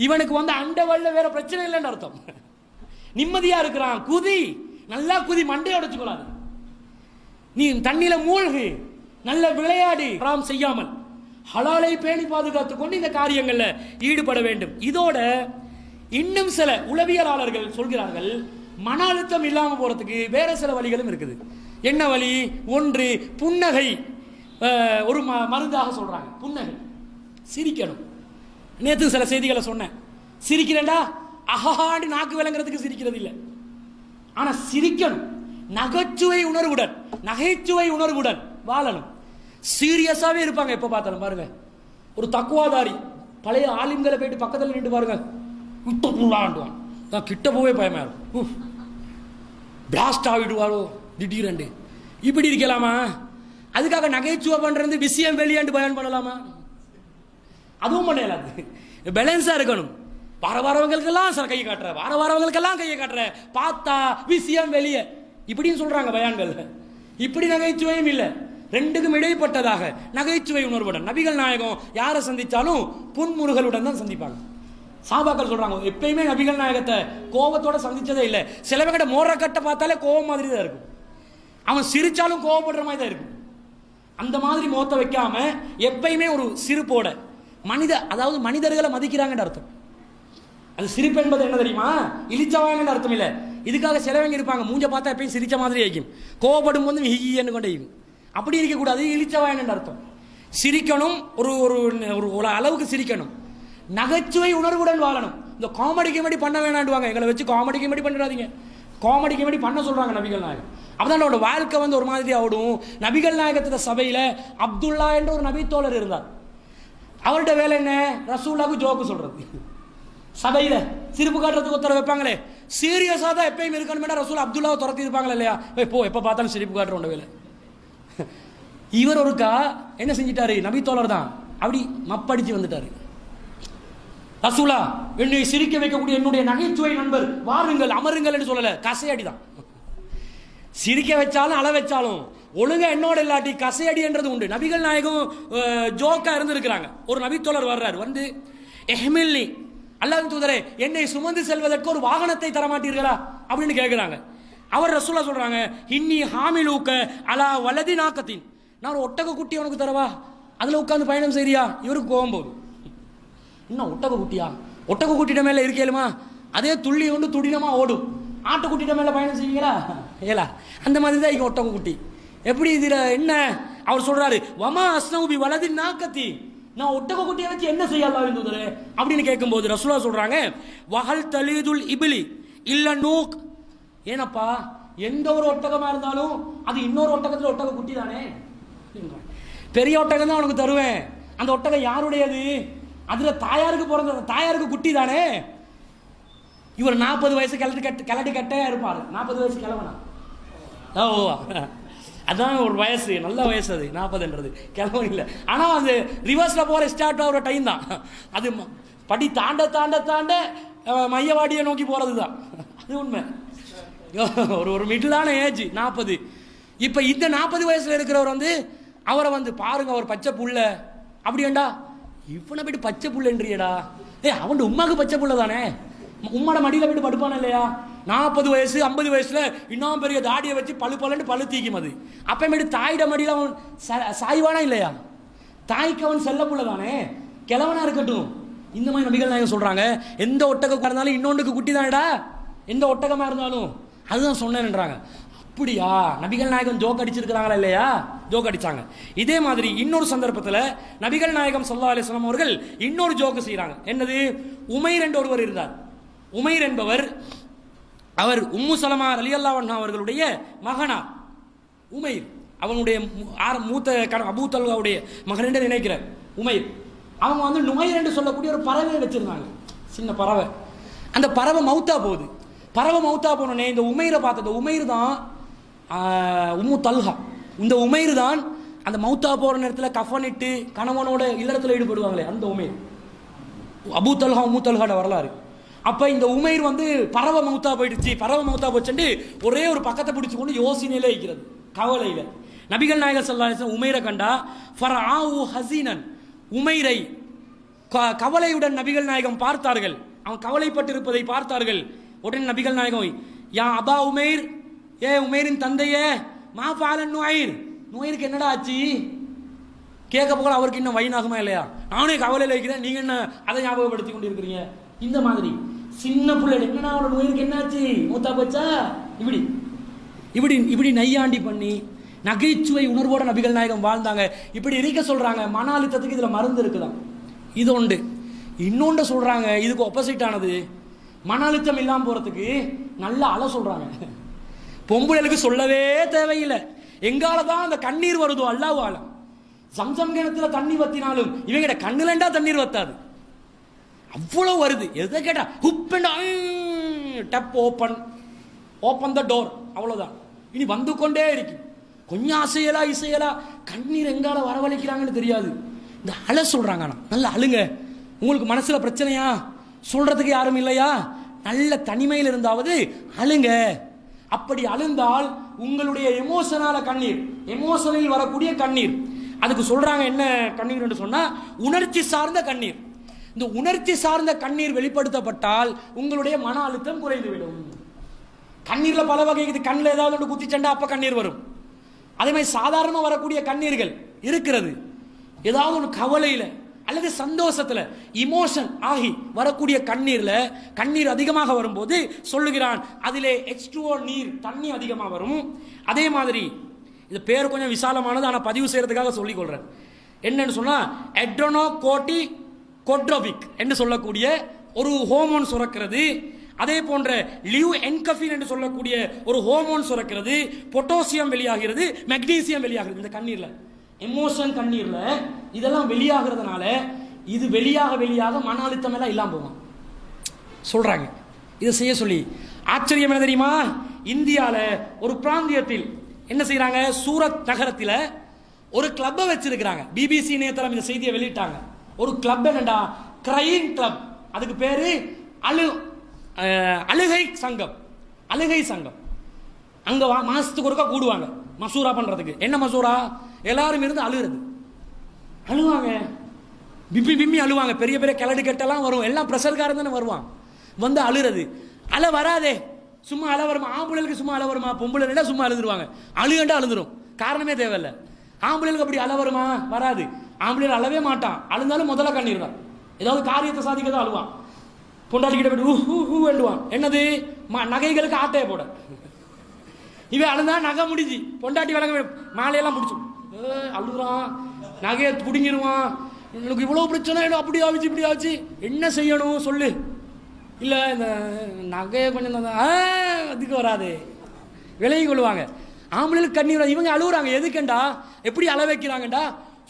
இவனுக்கு அண்ட வேல்ல வேற பிரச்சனை இல்லைன்னு அர்த்தம். நிம்மதியா இருக்கிறான், குதி, நல்லா குதி, மண்டையை உடைச்சுக்கொள்ளாது. நீ தண்ணியில மூழ்கு, நல்ல விளையாடி, ஹராம் செய்யாமல் ஹலாலை பேணி பாதுகாத்துக் கொண்டு இந்த காரியங்கள்ல ஈடுபட வேண்டும். இதோட இன்னும் சில உளவியலாளர்கள் சொல்கிறார்கள், மன அழுத்தம் இல்லாம போறதுக்கு வேற சில வழிகளும் இருக்குது. என்ன வழி? ஒன்று, புன்னகை ஒரு மருந்தாக சொல்றாங்க. புன்னகை, சிரிக்கணும். நேற்று சில செய்திகளை சொன்னேன். சிரிக்கிறேன்டா அஹாண்டு நாக்கு விளங்குறதுக்கு சிரிக்கிறது இல்லை, ஆனா சிரிக்கணும். நகைச்சுவை உணர்வுடன் வாழணும். சீரியஸாவே இருப்பாங்க எப்ப பார்த்தாலும். பாருங்க, ஒரு தக்குவாதாரி பழைய ஆலிம்களை போயிட்டு பக்கத்தில் நின்று பாருங்க, விட்டுவாண்டுவான். கிட்ட போவே பயமா இருக்கும், பிளாஸ்ட் ஆகிடுவாரோ திடீரெண்டு. இப்படி இருக்கலாமா? அதுக்காக நகைச்சுவை பண்றது விஷயம் வெளியாண்டு பயன் பண்ணலாமா? அதுவும் பண்ணலாது. பேலன்ஸா இருக்கணும். வரவங்களுக்கெல்லாம் கையை காட்டுற, வரவங்களுக்கெல்லாம் கையை காட்டுற, பார்த்தா விஷயம் வெளியே இப்படின்னு சொல்றாங்க பயான்கள். இப்படி நகைச்சுவையும் இல்லை, 2க்கும் இடைப்பட்டதாக நகைச்சுவை உணர்வுடன் நபிகள் நாயகம் யாரை சந்திச்சாலும் புன்முறுகளுடன் தான் சந்திப்பாங்க. சாபாக்கள் சொல்றாங்க, எப்பயுமே நபிகள் நாயகத்தை கோபத்தோட சந்திச்சதே இல்லை. சிலவங்கிட்ட மோரக்கட்டை பார்த்தாலே கோபம் மாதிரி தான் இருக்கும், அவன் சிரிச்சாலும் கோபப்படுற மாதிரி தான் இருக்கும். அந்த மாதிரி மோத்த வைக்காம எப்பயுமே ஒரு சிரிப்போட அதாவது மனிதர்களை மதிக்கிறாங்கன்னு அர்த்தம். அது சிரிப்பு என்பது என்ன தெரியுமா? இழிச்சவாங்கன்னு அர்த்தம் இல்லை. இதுக்காக சிலவங்க இருப்பாங்க, மூஞ்ச பார்த்தா எப்பயும் சிரிச்ச மாதிரி ஆயிக்கும், கோபப்படும் போது ஹின்னு கொண்டே இருக்கும். அப்படி இருக்கக்கூடாது, இழிச்சவாங்கன்னு அர்த்தம். சிரிக்கணும், ஒரு ஒரு அளவுக்கு சிரிக்கணும். நகைச்சுவை உணர்வுடன் வாழணும். இந்த காமெடி பண்ண வேணாண்டுவாங்க, எங்களை வச்சு காமெடி பண்ணிடாதீங்க. காமெடி பண்ண சொல்றாங்க நபிகள் நாயகம். அப்பதான் அவரோட வாழ்க்கை ஒரு மாதிரி ஆடும். நபிகள் நாயகத்துல சபையில அப்துல்லா என்ற ஒரு நபி தோழர் இருந்தார். அவருடைய வேலை என்ன? ரசூலுல்லாஹ்க்கு ஜோக்கு சொல்றது. சபையில சிரிப்பு காட்டுறதுக்கு உத்தரவு வைப்பாங்களே, சீரியஸா தான் எப்பயும் இருக்கணும். ரசூல் அப்துல்லாவை துரத்தி இருப்பாங்களா இல்லையா? போ, எப்ப பார்த்தாலும் சிரிப்பு காட்டுற வேலை. இவர் ஒருக்கா என்ன செஞ்சிட்டாரு, நபி தோழர் தான், அப்படி மப்படிச்சு வந்துட்டாரு. ரசூலா, என்னை சிரிக்க வைக்கக்கூடிய என்னுடைய நகைச்சுவை நண்பர், வாருங்கள் அமருங்கள் என்று சொல்லல, கசையடி தான். சிரிக்க வச்சாலும் அள வச்சாலும் ஒழுங்கா என்னோட இல்லாட்டி கசையடி என்றது உண்டு. நபிகள் நாயகம் ஜோக்கா இருந்திருக்கிறாங்க. ஒரு நபி தோழர் வர்றாரு, வந்து எஹ்மில்னி, அல்லாஹ்வின் தூதரே, என்னை சுமந்து செல்வதற்கு ஒரு வாகனத்தை தரமாட்டீர்களா அப்படின்னு கேட்கிறாங்க. அவர் ரசூலா சொல்றாங்க, இன்னி ஹாமிலூக்க அலா வலதி நாக்கத்தின், நான் ஒரு ஒட்டக குட்டி உனக்கு தரவா, அதுல உட்கார்ந்து பயணம் செய்றியா? இவருக்கு கோபம் போகுது. இன்னும் ஒட்டக குட்டியா? ஒட்டக குட்டிட மேல இருக்கேலுமா? அதே துள்ளி கொண்டு துடினமா ஓடும். ஆட்டுக்குட்டிட மேல பயணம் செய்வீங்களா? ஏலா, அந்த மாதிரி தான் ஒட்டக குட்டி. எப்படி இதுல என்ன? அவர் சொல்றாரு, வமா அஸ்னவுபி வலதி நாக்கத்தி, நான் ஒட்டக குட்டியை வச்சு என்ன செய்யலாம் அப்படின்னு கேட்கும்போது ரசூலா சொல்றாங்க, வஹல் தலீதுல் இபிலி இல்ல நூக், ஏனப்பா எந்த ஒரு ஒட்டகமா இருந்தாலும் அது இன்னொரு ஒட்டகத்துல ஒட்டக குட்டி தானே, பெரிய ஒட்டகம் தான் உனக்கு தருவேன். அந்த ஒட்டகம் யாருடையது? அதுல தாயாருக்கு பிறந்த தாயாருக்கு குட்டி தானே. இவர் 40 வயசு கிளட்டி கட்டையா இருப்பாரு. 40 வயசு கிழவனா? ஓ, அதான் ஒரு வயசு, நல்ல வயசு அது 40ன்றது. கிழவன் இல்லை, ஆனா அது ரிவர்ஸ்ல போற ஸ்டார்ட் ஆகிற டைம் தான் அது. படி தாண்ட தாண்ட தாண்ட மையவாடியை நோக்கி போறது தான் அது உண்மை. ஒரு மிடிலான ஏஜ் 40. இப்ப இந்த 40 வயசுல இருக்கிறவர் அவரை பாருங்க, அவர் பச்சை புள்ள அப்படியேண்டா, இவனை போயிட்டு பச்சை புள்ளன்றியடா. அவன் உமாக்கு பச்சை புள்ள தானே, உம்மோட மடியில போயிட்டு படுப்பான இல்லையா? 40 வயசு 50 வயசுல இன்னும் பெரிய தாடியை வச்சு பழு தீக்கும். அது அப்பமேட்டு தாயிட மடியில அவன் சாய்வானா இல்லையா? தாய்க்கு அவன் செல்ல புள்ள தானே, கிழவனா இருக்கட்டும். இந்த மாதிரி நபிகள் நாயகம் சொல்றாங்க, எந்த ஒட்டகம் இருந்தாலும் இன்னொன்றுக்கு குட்டி தானடா, எந்த ஒட்டகமா இருந்தாலும். அதுதான் சொன்னேன்ன்றாங்க. அப்படியா? நபிகள் நாயகம் ஜோக் அடிச்சிருக்கிறாங்களா இல்லையா? ஜோக் அடிச்சாங்க. இதே மாதிரி இன்னொரு சந்தர்ப்பத்தில் நபிகள் நாயகம் ஸல்லல்லாஹு அலைஹி வஸல்லம் அவர்கள் இன்னொரு ஜோக்கு செய்யறாங்க. என்னது? உமைர் என்ற ஒருவர் இருந்தார். உமைர் என்பவர் அவர் உம்மு சலமா ரலியல்லாஹு அன்ஹா அவர்களுடைய மகனார். உமைர் அவனுடைய மூத்த அபூ தல்ஹாவுடைய மகன் என்று நினைக்கிறார் உமைர். அவங்க வந்து நுமைர் என்று சொல்லக்கூடிய ஒரு பறவை வச்சிருந்தாங்க, சின்ன பறவை. அந்த பறவை மௌத்தா போகுது. பறவை மௌத்தா போனோடனே இந்த உமைரை பார்த்த உமைர் தான் உம்மு தல்ஹா. இந்த உமைர் தான் அந்த மௌத்தா போகிற நேரத்தில் கஃனிட்டு கணவனோட இல்லறத்தில் ஈடுபடுவாங்களே அந்த உமைர். அபூ தல்ஹா உம்மு தல்ஹாட வரலாறு. அப்போ இந்த உமைர் வந்து பறவை மௌத்தா போயிடுச்சு, பறவை மௌத்தா போச்சுட்டு ஒரே ஒரு பக்கத்தை பிடிச்சி கொண்டு யோசனையில இருக்கிறது, கவலையில். நபிகள் நாயகர் ஸல்லல்லாஹு அலைஹி வஸல்லம் உமைரை கண்டா ஃபரஆஹு ஹஸீனன், உமைரை கவலையுடன் நபிகள் நாயகம் பார்த்தார்கள். அவன் கவலைப்பட்டிருப்பதை பார்த்தார்கள். உடனே நபிகள் நாயகம், யா அபா உமைர், ஏ உமைரின் தந்தையே, மா ஃபாலன் நுஐர், நுஐருக்கு என்னடா ஆச்சு கேட்க போக அவருக்கு இன்னும் வயினாகுமா இல்லையா, நானே கவலையில் வைக்கிறேன், நீங்க என்ன அதை ஞாபகப்படுத்தி கொண்டு இருக்கிறீங்க. இந்த மாதிரி சின்ன பிள்ளைகள் என்னன்னா அவனோட நோயிற்கு என்னாச்சு மூத்தா போச்சா, இப்படி இப்படி இப்படி நையாண்டி பண்ணி நகைச்சுவை உணர்வோட நபிகள் நாயகம் வாழ்ந்தாங்க. இப்படி இருக்க சொல்றாங்க. மன அழுத்தத்துக்கு இதுல மருந்து இருக்குதான், இது ஒன்று. இன்னொன்று சொல்றாங்க இதுக்கு ஆப்போசிட் ஆனது, மன அழுத்தம் இல்லாமல் போறதுக்கு நல்ல அழ சொல்றாங்க. பொம்பளைகளுக்கு சொல்லவே தேவையில்லை. எங்கால தான் அந்த கண்ணீர் வருதோ அல்லாஹ் ஆலம். சம்சம் கிணத்துல தண்ணி வத்தினாலும் இவங்க கண்ணுலண்டா தண்ணீர் வத்தாது, அவ்வளவு வருது. எதை கேட்டா ஹுப் டப் ஓப்பன் த டோர், அவ்வளவுதான். இனி வந்து கொண்டே இருக்கு. கொஞ்சம் அசையலா இசையலா கண்ணீர் எங்கால வரவழைக்கிறாங்கன்னு தெரியாது. இந்த அழ சொல்றாங்க. நல்ல அழுங்க. உங்களுக்கு மனசுல பிரச்சனையா, சொல்றதுக்கு யாரும் இல்லையா, நல்ல தனிமையில் இருந்தாவது அழுங்க. அப்படி அழுந்தால் உங்களுடைய எமோஷனால கண்ணீர், எமோஷனில் வரக்கூடிய கண்ணீர், அதுக்கு சொல்றாங்க என்ன கண்ணீர் என்று சொன்னா உணர்ச்சி சார்ந்த கண்ணீர். இந்த உணர்ச்சி சார்ந்த கண்ணீர் வெளிப்படுத்தப்பட்டால் உங்களுடைய மன அழுத்தம் குறைந்துவிடும். கண்ணீர்ல பல வகை இருக்குது. கண்ணில் ஏதாவது ஒன்று குத்திச்சண்டா அப்ப கண்ணீர் வரும். அதே மாதிரி சாதாரணமாக வரக்கூடிய கண்ணீர்கள் இருக்கிறது. ஏதாவது ஒன்று கவலையில அல்லது சந்தோஷத்துல இமோஷன் ஆகி வரக்கூடிய கண்ணீர்ல, கண்ணீர் அதிகமாக வரும்போது சொல்லுகிறான் அதிலே H2O நீர், தண்ணி அதிகமாக வரும். அதே மாதிரி இது பேர் கொஞ்சம் விசாலமானது, ஆனால் பதிவு செய்யறதுக்காக சொல்லிக் கொள்றேன். என்னன்னு சொன்னா எட்ரோனோகோர்டிகோட்ரோபிக் என்று சொல்லக்கூடிய ஒரு ஹோமோன் சுரக்கிறது. அதே போன்ற லிவ் என்கஃபின் என்று சொல்லக்கூடிய ஒரு ஹோமோன் சுரக்கிறது. பொட்டாசியம் வெளியாகிறது, மெக்னீசியம் வெளியாகிறது. இந்த கண்ணீர்ல எமோஷன் கண்ணீர்ல இதெல்லாம் வெளியாகிறதுனால இது வெளியாக மன அழுத்தம் எல்லாம் இல்லாம போகும் சொல்றாங்க. இதை செய்ய சொல்லி ஆச்சரியம் என்ன தெரியுமா, இந்தியால ஒரு பிராந்தியத்தில் என்ன செய்யறாங்க, சூரத் நகரத்தில் ஒரு கிளப்பை வச்சிருக்கிறாங்க. பிபிசி நேத்தரம் இந்த செய்தியை வெளியிட்டாங்க. ஒரு கிளப் என்னடா, கிரையிங் கிளப். அதுக்கு பேரு அழுகை சங்கம். அழுகை சங்கம். அங்க மாசத்துக்கு ஒருக்கா கூடுவாங்க மசூரா பண்றதுக்கு. என்ன மசூரா, எல்லாரும் இருந்து அழுகிறது, அழுவாங்க, பிம்மி பிம்மி அழுவாங்க. பெரிய பெரிய கிளடு கெட்டெல்லாம் வரும், எல்லாம் பிரஷர்காரன் தானே வருவான், வந்து அழுகிறது. அழ வராதே, சும்மா அழ வருமா? ஆம்பளைகளுக்கு சும்மா அழ வருமா? பொம்பளை சும்மா அழுதுருவாங்க. அழுகண்டா அழுதுரும், காரணமே தேவையில்லை. ஆம்பளைகளுக்கு அப்படி அழ வருமா? வராது. ஆம்பளைகள் அழவே மாட்டான். அழுந்தாலும் முதல்ல கண்ணீர் தான். ஏதாவது காரியத்தை சாதிக்க தான் அழுவான். பொண்டாட்டிக்கிட்ட போய் எழுவான். என்னது, நகைகளுக்கு ஆட்டையை போட. இவன் அழுந்தா நகை முடிஞ்சு, பொண்டாட்டி விளங்க மாலையெல்லாம் முடிச்சு அழுகுறான், நகையை பிடுங்கிடுவான். எனக்கு இவ்வளோ பிரச்சனை, அப்படி ஆச்சு இப்படி ஆச்சு, என்ன செய்யணும் சொல்லு. இல்லை இந்த நகையை கொஞ்சம் அதுக்கு வராது, விலகி கொள்வாங்க. ஆம்பளைகளுக்கு கண்ணீர். இவங்க அழுகுறாங்க. எதுக்குண்டா, எப்படி அழ வைக்கிறாங்கண்டா,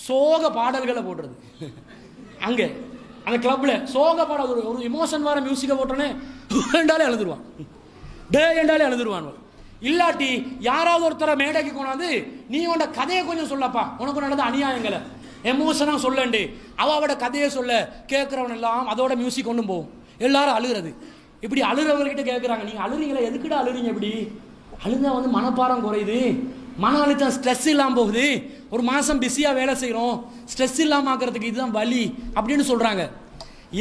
சோக பாடல்களை போடுறது. அங்கே அந்த கிளப்ல சோக பாடல், ஒரு இமோஷன் வர மியூசிக்கை போட்டோன்னே என்றாலே அழுதுருவான், டே என்றாலே அழுதுருவான். இல்லாட்டி யாராவது ஒருத்தர மேடைக்கு கொண்டாந்து நீ உன்னோட கதையை கொஞ்சம் சொல்லப்பா, உனக்கு நடந்த அநியாயங்களை எமோஷனா சொல்லண்டு, அவட கதையை சொல்ல கேட்கிறவன் எல்லாம் அதோட மியூசிக் கொண்டு போகும். எல்லாரும் அழுகிறது. இப்படி அழுகிறவங்ககிட்ட கேட்குறாங்க, நீங்க அழுறீங்களா, எதுக்கிட்ட அழுறீங்க? இப்படி அழுந்தா வந்து மனப்பாரம் குறையுது, மன அழுத்தம், ஸ்ட்ரெஸ் இல்லாமல் போகுது. ஒரு மாசம் பிஸியாக வேலை செய்கிறோம், ஸ்ட்ரெஸ் இல்லாமல் ஆக்கிறதுக்கு இதுதான் வலி அப்படின்னு சொல்றாங்க.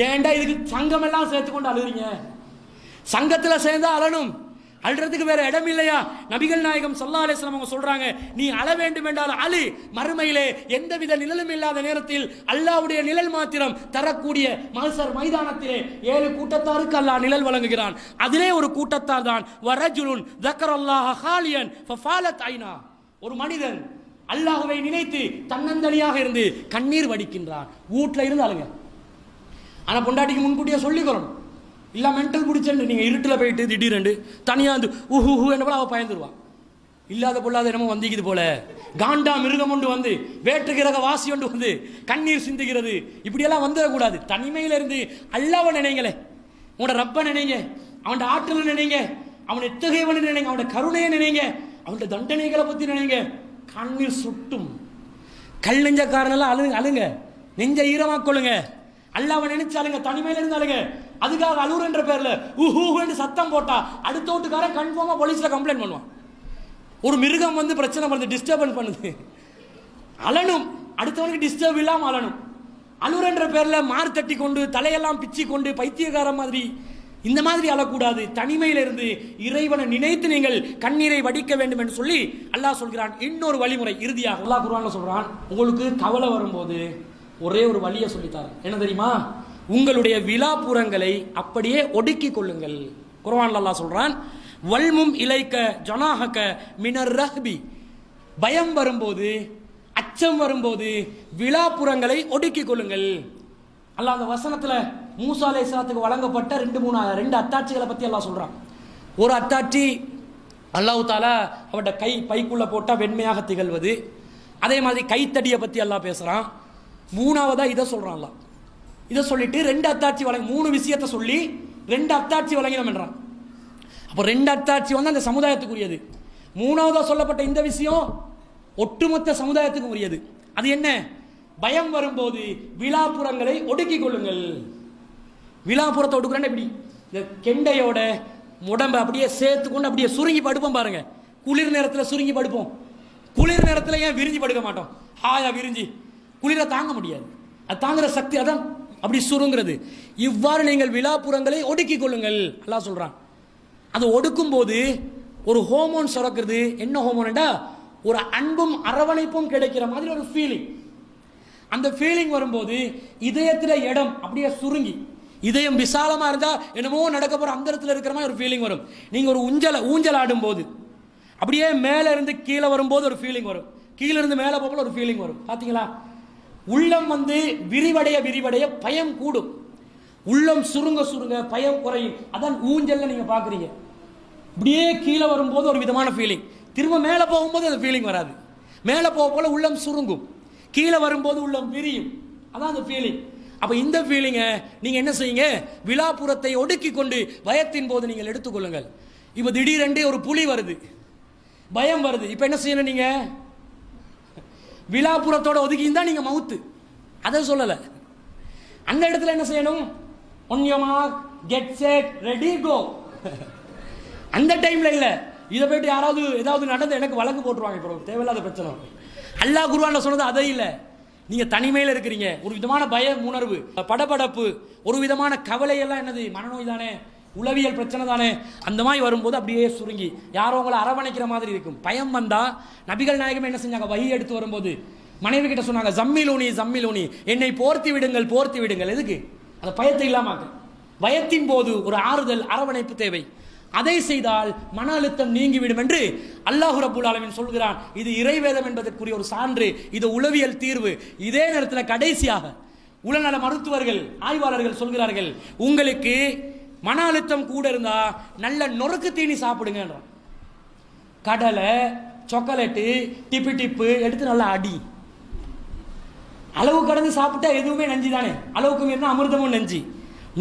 ஏன்டா இதுக்கு சங்கம் எல்லாம் சேர்த்து கொண்டு அழுறீங்க? சங்கத்தில் சேர்ந்தா அழணும், அழுறதுக்கு வேற இடம் இல்லையா? நபிகள் நாயகம் ஸல்லல்லாஹு அலைஹி வஸல்லம் அவங்க சொல்றாங்க, நீ அழ வேண்டும் என்றால் அழு. மறுமையிலே எந்தவித நிழலும் இல்லாத நேரத்தில் அல்லாஹ்வுடைய நிழல் மாத்திரம் தரக்கூடிய மஹ்ஷர் மைதானத்திலே 7 கூட்டத்தாருக்கு அல்லாஹ் நிழல் வழங்குகிறான். அதிலே ஒரு கூட்டத்தார் தான் வரஜுலுன் ذكرல்லாஹ ஹாலியன் ஃபஃபாலத் ஐனா. ஒரு மனிதன் அல்லாஹ்வை நினைத்து தன்னந்தனியாக இருந்து கண்ணீர் வடிக்கின்றான். வீட்டில் இருந்து அழுங்க. ஆனா பொண்டாட்டிக்கு முன்கூட்டியே சொல்லிக்கொள்ளணும், இல்ல மென்டல் பிடிச்சேன்னு நீங்க இருட்டில் போயிட்டு திடீரெண்டு தனியா வந்து ஊஹூ என்ன போல அவ பயந்துருவா. இல்லாத பொல்லாத என்னமோ வந்திக்குது போல, காண்டா மிருகம் ஒன்று வந்து வேற்றுகிறக வாசி ஒன்று வந்து கண்ணீர் சிந்துகிறது, இப்படியெல்லாம் வந்துடக்கூடாது. தனிமையில இருந்து அல்லாஹ்வை நினைங்களே, உங்களோட ரப்ப நினைங்க, அவன் ஆற்றலை நினைங்க, அவன் எத்தகையவன் நினைங்க, அவனோட கருணையை நினைங்க, அவனோட தண்டனைகளை பத்தி நினைங்க. கண்ணீர் சுட்டும். கல் நெஞ்சக்காரனெல்லாம் அழுங்க, நெஞ்ச ஈரமாக்கொள்ளுங்க, அல்லாஹ்வை நினைச்சாலுங்க, தனிமையில இருந்தாலுங்க. அதுக்காக அழுகுற பேர்ல ஊஹூன்னு சத்தம் போட்டா அடுத்த வீட்டுக்காரன் கன்ஃபார்மா போலீஸ்ல கம்ப்ளைண்ட் பண்ணுவான். ஒரு மிருகம் வந்து பிரச்சனை பண்ணுது, டிஸ்டர்பன்ஸ் பண்ணுது, அலனும், அடுத்தவனுக்கு டிஸ்டர்ப் இல்லாம அலனும். அழுகுற பேர்ல மார் தட்டி கொண்டு தலையெல்லாம் பிச்சு கொண்டு பைத்தியக்கார மாதிரி இந்த மாதிரி அழக்கூடாது. தனிமையில இருந்து இறைவனை நினைத்து நீங்கள் கண்ணீரை வடிக்க வேண்டும் என்று சொல்லி அல்லாஹ் சொல்கிறான். இன்னொரு வழிமுறை இறுதியாக அல்லாஹ் குர்ஆன்ல சொல்றான், உங்களுக்கு கவலை வரும்போது ஒரே ஒரு வழியை சொல்லித்தார். என்ன தெரியுமா? உங்களுடைய விழாப்புறங்களை அப்படியே ஒடுக்கிக் கொள்ளுங்கள். குர்ஆன்ல அல்லாஹ் சொல்றான், வல்மும் இலைக்க ஜனாஹக மினர் ரஹ்பி, பயம் வரும்போது, அச்சம் வரும்போது விழாப்புறங்களை ஒடுக்கிக் கொள்ளுங்கள். அல்லாஹ் அந்த வசனத்துல மூசா அலைஹிஸ்ஸலாத்துக்கு வழங்கப்பட்ட ரெண்டு அத்தாட்சிகளை பத்தி அல்லாஹ் சொல்றான். ஒரு அத்தாட்சி அல்லாஹ் தஆலா அவருடைய கை பைக்குள்ள போட்டா வெண்மையாக திகழ்வது. அதே மாதிரி கைத்தடியை பத்தி அல்லாஹ் பேசுறான். மூணாவதா இதை சொல்றான் அல்லாஹ். இதை சொல்லிட்டு ரெண்டு அத்தாட்சி வழங்கி, மூணு விஷயத்தை சொல்லி ரெண்டு அத்தாட்சி வழங்கினோம் என்றான். அப்போ ரெண்டு அத்தாட்சி வந்து அந்த சமுதாயத்துக்குரியது. மூணாவதா சொல்லப்பட்ட இந்த விஷயம் ஒட்டுமொத்த சமுதாயத்துக்கு உரியது. அது என்ன? பயம் வரும்போது விழாப்புறங்களை ஒடுக்கிக் கொள்ளுங்கள். விழாப்புறத்தை ஒடுக்குறேன் எப்படி? இந்த கெண்டையோட உடம்பை அப்படியே சேர்த்து கொண்டு அப்படியே சுருங்கி படுப்போம் பாருங்க. குளிர் நேரத்தில் சுருங்கி படுப்போம். குளிர் நேரத்தில் ஏன் விரிஞ்சு படுக்க மாட்டோம்? ஹாயா விரிஞ்சு குளிரை தாங்க முடியாது. அது தாங்குற சக்தி அதான் அப்படி சுருங்கிறது. இவ்வாறு நீங்கள் விழாப்புறங்களை ஒடுக்கிக் கொள்ளுங்கள் அல்லாஹ் சொல்றான். அது ஒடுக்கும் போது ஒரு ஹோமோன் சுரக்கிறது. என்ன ஹோமோன்டா, ஒரு அன்பும் அரவணைப்பும் கிடைக்கிற மாதிரி ஒரு ஃபீலிங். அந்த ஃபீலிங் வரும்போது இதயத்துல இடம் அப்படியே சுருங்கி, இதயம் விசாலமா இருந்தா என்னமோ நடக்க போற அந்த இடத்துல இருக்கிற மாதிரி ஒரு ஃபீலிங் வரும். நீங்க ஒரு ஊஞ்சல் ஆடும் போது அப்படியே மேல இருந்து கீழே வரும்போது ஒரு ஃபீலிங் வரும், கீழே இருந்து மேல போகும்போது ஒரு ஃபீலிங் வரும். பாத்தீங்களா? உள்ளம் வந்து விரிவடைய பயம் கூடும், உள்ளம் சுருங்க பயம் குறையும். அதான் ஊஞ்சல்ல நீங்க பாக்குறீங்க. இப்படியே கீழே வரும்போது ஒரு விதமான ஃபீலிங், திரும்ப மேலே போகும்போது அந்த ஃபீலிங் வராது. மேலே போக போல உள்ளம் சுருங்கும், கீழே வரும்போது உள்ளம் விரியும். அதான் அந்த ஃபீலிங். அப்ப இந்த ஃபீலிங்கை நீங்க என்ன செய்யுங்க? விழாப்புறத்தை ஒடுக்கி கொண்டு பயத்தின் போது நீங்கள் எடுத்துக்கொள்ளுங்கள். இப்ப திடீரென்று ஒரு புலி வருது, பயம் வருது. இப்ப என்ன செய்யணும்? நீங்க விழாப்புறத்தோட ஒதுக்கி இருந்தா நீங்க மவுத்து. அதை சொல்லல. அந்த இடத்துல என்ன செய்யணும்? on your mark, get set, ready, go. அந்த டைம்ல இல்ல. இதை போயிட்டு யாராவது ஏதாவது நடந்து எனக்கு வழக்கு போட்டுருவாங்க. இப்போ தேவையில்லாத பிரச்சனை. அல்லாஹ் குர்ஆன்ல சொன்னது அதை இல்லை. நீங்க தனிமையில் இருக்கிறீங்க, ஒரு விதமான பய உணர்வு, படபடப்பு, ஒரு விதமான கவலை எல்லாம் என்னது? மனநோய் தானே, உளவியல் பிரச்சனை தானே. அந்த மாதிரி வரும்போது அப்படியே சுருங்கி யாரோ உங்களை அரவணைக்கிற மாதிரி இருக்கும். பயம் வந்தா நபிகள் நாயகம் என்ன செஞ்சாங்க? வஹி எடுத்து வரும்போது மனைவி கிட்ட சொன்னாங்க, ஜம்மிலூனி, என்னை போர்த்தி விடுங்கள். எதுக்கு? அந்த பயத்தை இல்லாம. பயத்தின் போது ஒரு ஆறுதல், அரவணைப்பு தேவை. அதை செய்தால் மன அழுத்தம் நீங்கிவிடும் என்று அல்லாஹ் ரப்பல் ஆலமீன் சொல்கிறான். இது இறைவேதம் என்பதற்குரிய ஒரு சான்று, இது உளவியல் தீர்வு. இதே நேரத்தில் கடைசியாக உளநல மருத்துவர்கள், ஆய்வாளர்கள் சொல்கிறார்கள், உங்களுக்கு மன அழுத்தம் கூட இருந்தா நல்ல நொறுக்கு தீனி சாப்பிடுங்க. கடலை, சாக்லேட்டு, டிப்பு எடுத்து நல்லா அடி. அளவு கடந்து சாப்பிட்டா எதுவுமே நஞ்சு தானே, அளவுக்கு மீறினா அமிர்தமும் நஞ்சு.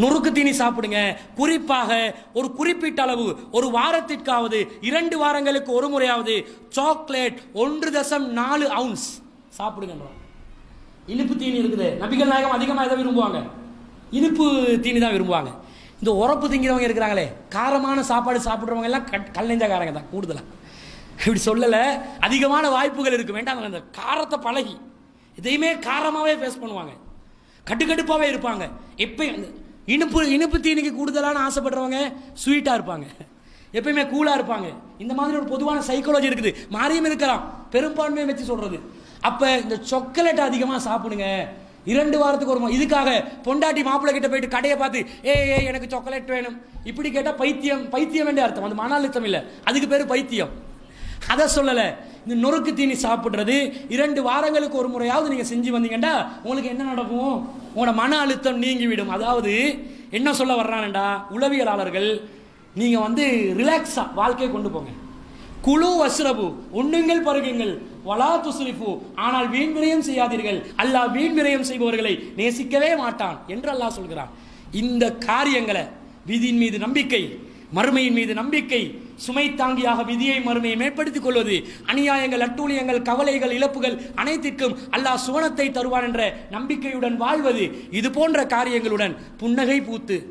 நொறுக்கு தீனி சாப்பிடுங்க. குறிப்பாக ஒரு குறிப்பிட்ட அளவு, ஒரு வாரத்திற்காவது 2 வாரங்களுக்கு ஒரு முறையாவது சாக்லேட் 1.4 ounce சாப்பிடுங்க. இனிப்பு தீனி இருக்குது. நபிகள் நாயகம் அதிகமாக எதை விரும்புவாங்க? இனிப்பு தீனி தான் விரும்புவாங்க. இந்த உரப்பு திங்கிறவங்க இருக்கிறாங்களே, காரமான சாப்பாடு சாப்பிட்றவங்க எல்லாம் கல்லெஞ்சக்காரங்க தான் கூடுதலாக. இப்படி சொல்லலை, அதிகமான வாய்ப்புகள் இருக்கு. வேண்டாம், அந்த காரத்தை பழகி எதையுமே காரமாகவே ஃபேஸ் பண்ணுவாங்க, கட்டுக்கடுப்பாகவே இருப்பாங்க. எப்பயும் இனிப்பு தீனிக்கு கூடுதலான ஆசைப்படுறவங்க ஸ்வீட்டாக இருப்பாங்க, எப்பயுமே கூலாக இருப்பாங்க. இந்த மாதிரி ஒரு பொதுவான சைக்காலஜி இருக்குது. மாறியும் இருக்கலாம், பெரும்பான்மையை வச்சு சொல்றது. அப்போ இந்த சாக்லேட் அதிகமாக சாப்பிடுங்க 2 வாரத்துக்கு ஒரு. இதுக்காக பொண்டாட்டி மாப்பிள்ளை கிட்ட போயிட்டு கடையை பார்த்து எனக்கு சாக்லேட் வேணும் இப்படி கேட்டால் பைத்தியம் வேண்டிய அர்த்தம். அது மன அழுத்தம் இல்லை, அதுக்கு பேர் பைத்தியம். அதை சொல்லலை. இந்த நொறுக்கு தீனி சாப்பிட்றது 2 வாரங்களுக்கு ஒரு முறையாவது நீங்கள் செஞ்சு வந்தீங்கன்னா உங்களுக்கு என்ன நடக்கும்? உங்களோட மன அழுத்தம் நீங்கிவிடும். அதாவது என்ன சொல்ல வர்றான்டா, உளவியலாளர்கள் நீங்க வந்து ரிலாக்ஸா வாழ்க்கையை கொண்டு போங்க, குழு வஸ்ரபு உண்ணுங்கள் பருகுங்கள், வலா துஸ்ரிஃபு ஆனால் வீண் விரயம் செய்யாதீர்கள், அல்லாஹ் வீண் விரயம் செய்பவர்களை நேசிக்கவே மாட்டான் என்று அல்லாஹ் சொல்கிறான். இந்த காரியங்களை விதியின் மீது நம்பிக்கை, மறுமையின் மீது நம்பிக்கை, சுமை தாங்கியாக விதியை மறுமையை மேம்படுத்திக் கொள்வது, அநியாயங்கள் அட்டூழியங்கள் கவலைகள் இழப்புகள் அனைத்திற்கும் அல்லாஹ் சுவனத்தை தருவான் என்ற நம்பிக்கையுடன் வாழ்வது, இது போன்ற காரியங்களுடன் புன்னகை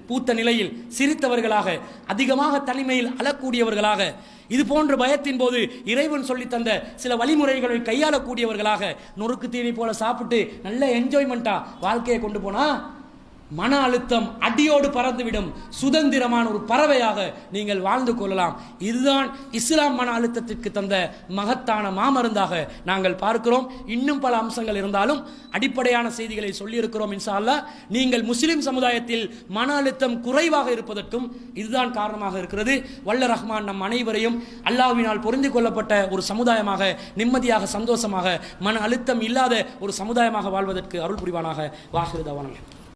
பூத்த நிலையில் சிரித்தவர்களாக, அதிகமாக தனிமையில் அழக்கூடியவர்களாக, இது போன்ற பயத்தின் போது இறைவன் சொல்லி தந்த சில வழிமுறைகளை கையாளக்கூடியவர்களாக, நொறுக்கு தீனி போல சாப்பிட்டு நல்ல என்ஜாய்மெண்டா வாழ்க்கையை கொண்டு போனா மன அழுத்தம் அடியோடு பறந்துவிடும். சுதந்திரமான ஒரு பறவையாக நீங்கள் வாழ்ந்து கொள்ளலாம். இதுதான் இஸ்லாம் மன அழுத்தத்திற்கு தந்த மகத்தான மாமருந்தாக நாங்கள் பார்க்கிறோம். இன்னும் பல அம்சங்கள் இருந்தாலும் அடிப்படையான செய்திகளை சொல்லியிருக்கிறோம். இன்ஷா அல்லாஹ் நீங்கள் முஸ்லிம் சமுதாயத்தில் மன அழுத்தம் குறைவாக இருப்பதற்கும் இதுதான் காரணமாக இருக்கிறது. வல்ல ரஹ்மான் நம் அனைவரையும் அல்லாஹ்வினால் பொருந்திக் கொள்ளப்பட்ட ஒரு சமுதாயமாக, நிம்மதியாக, சந்தோஷமாக, மன அழுத்தம் இல்லாத ஒரு சமுதாயமாக வாழ்வதற்கு அருள் புரிவானாக. வாஹிரு தவானா.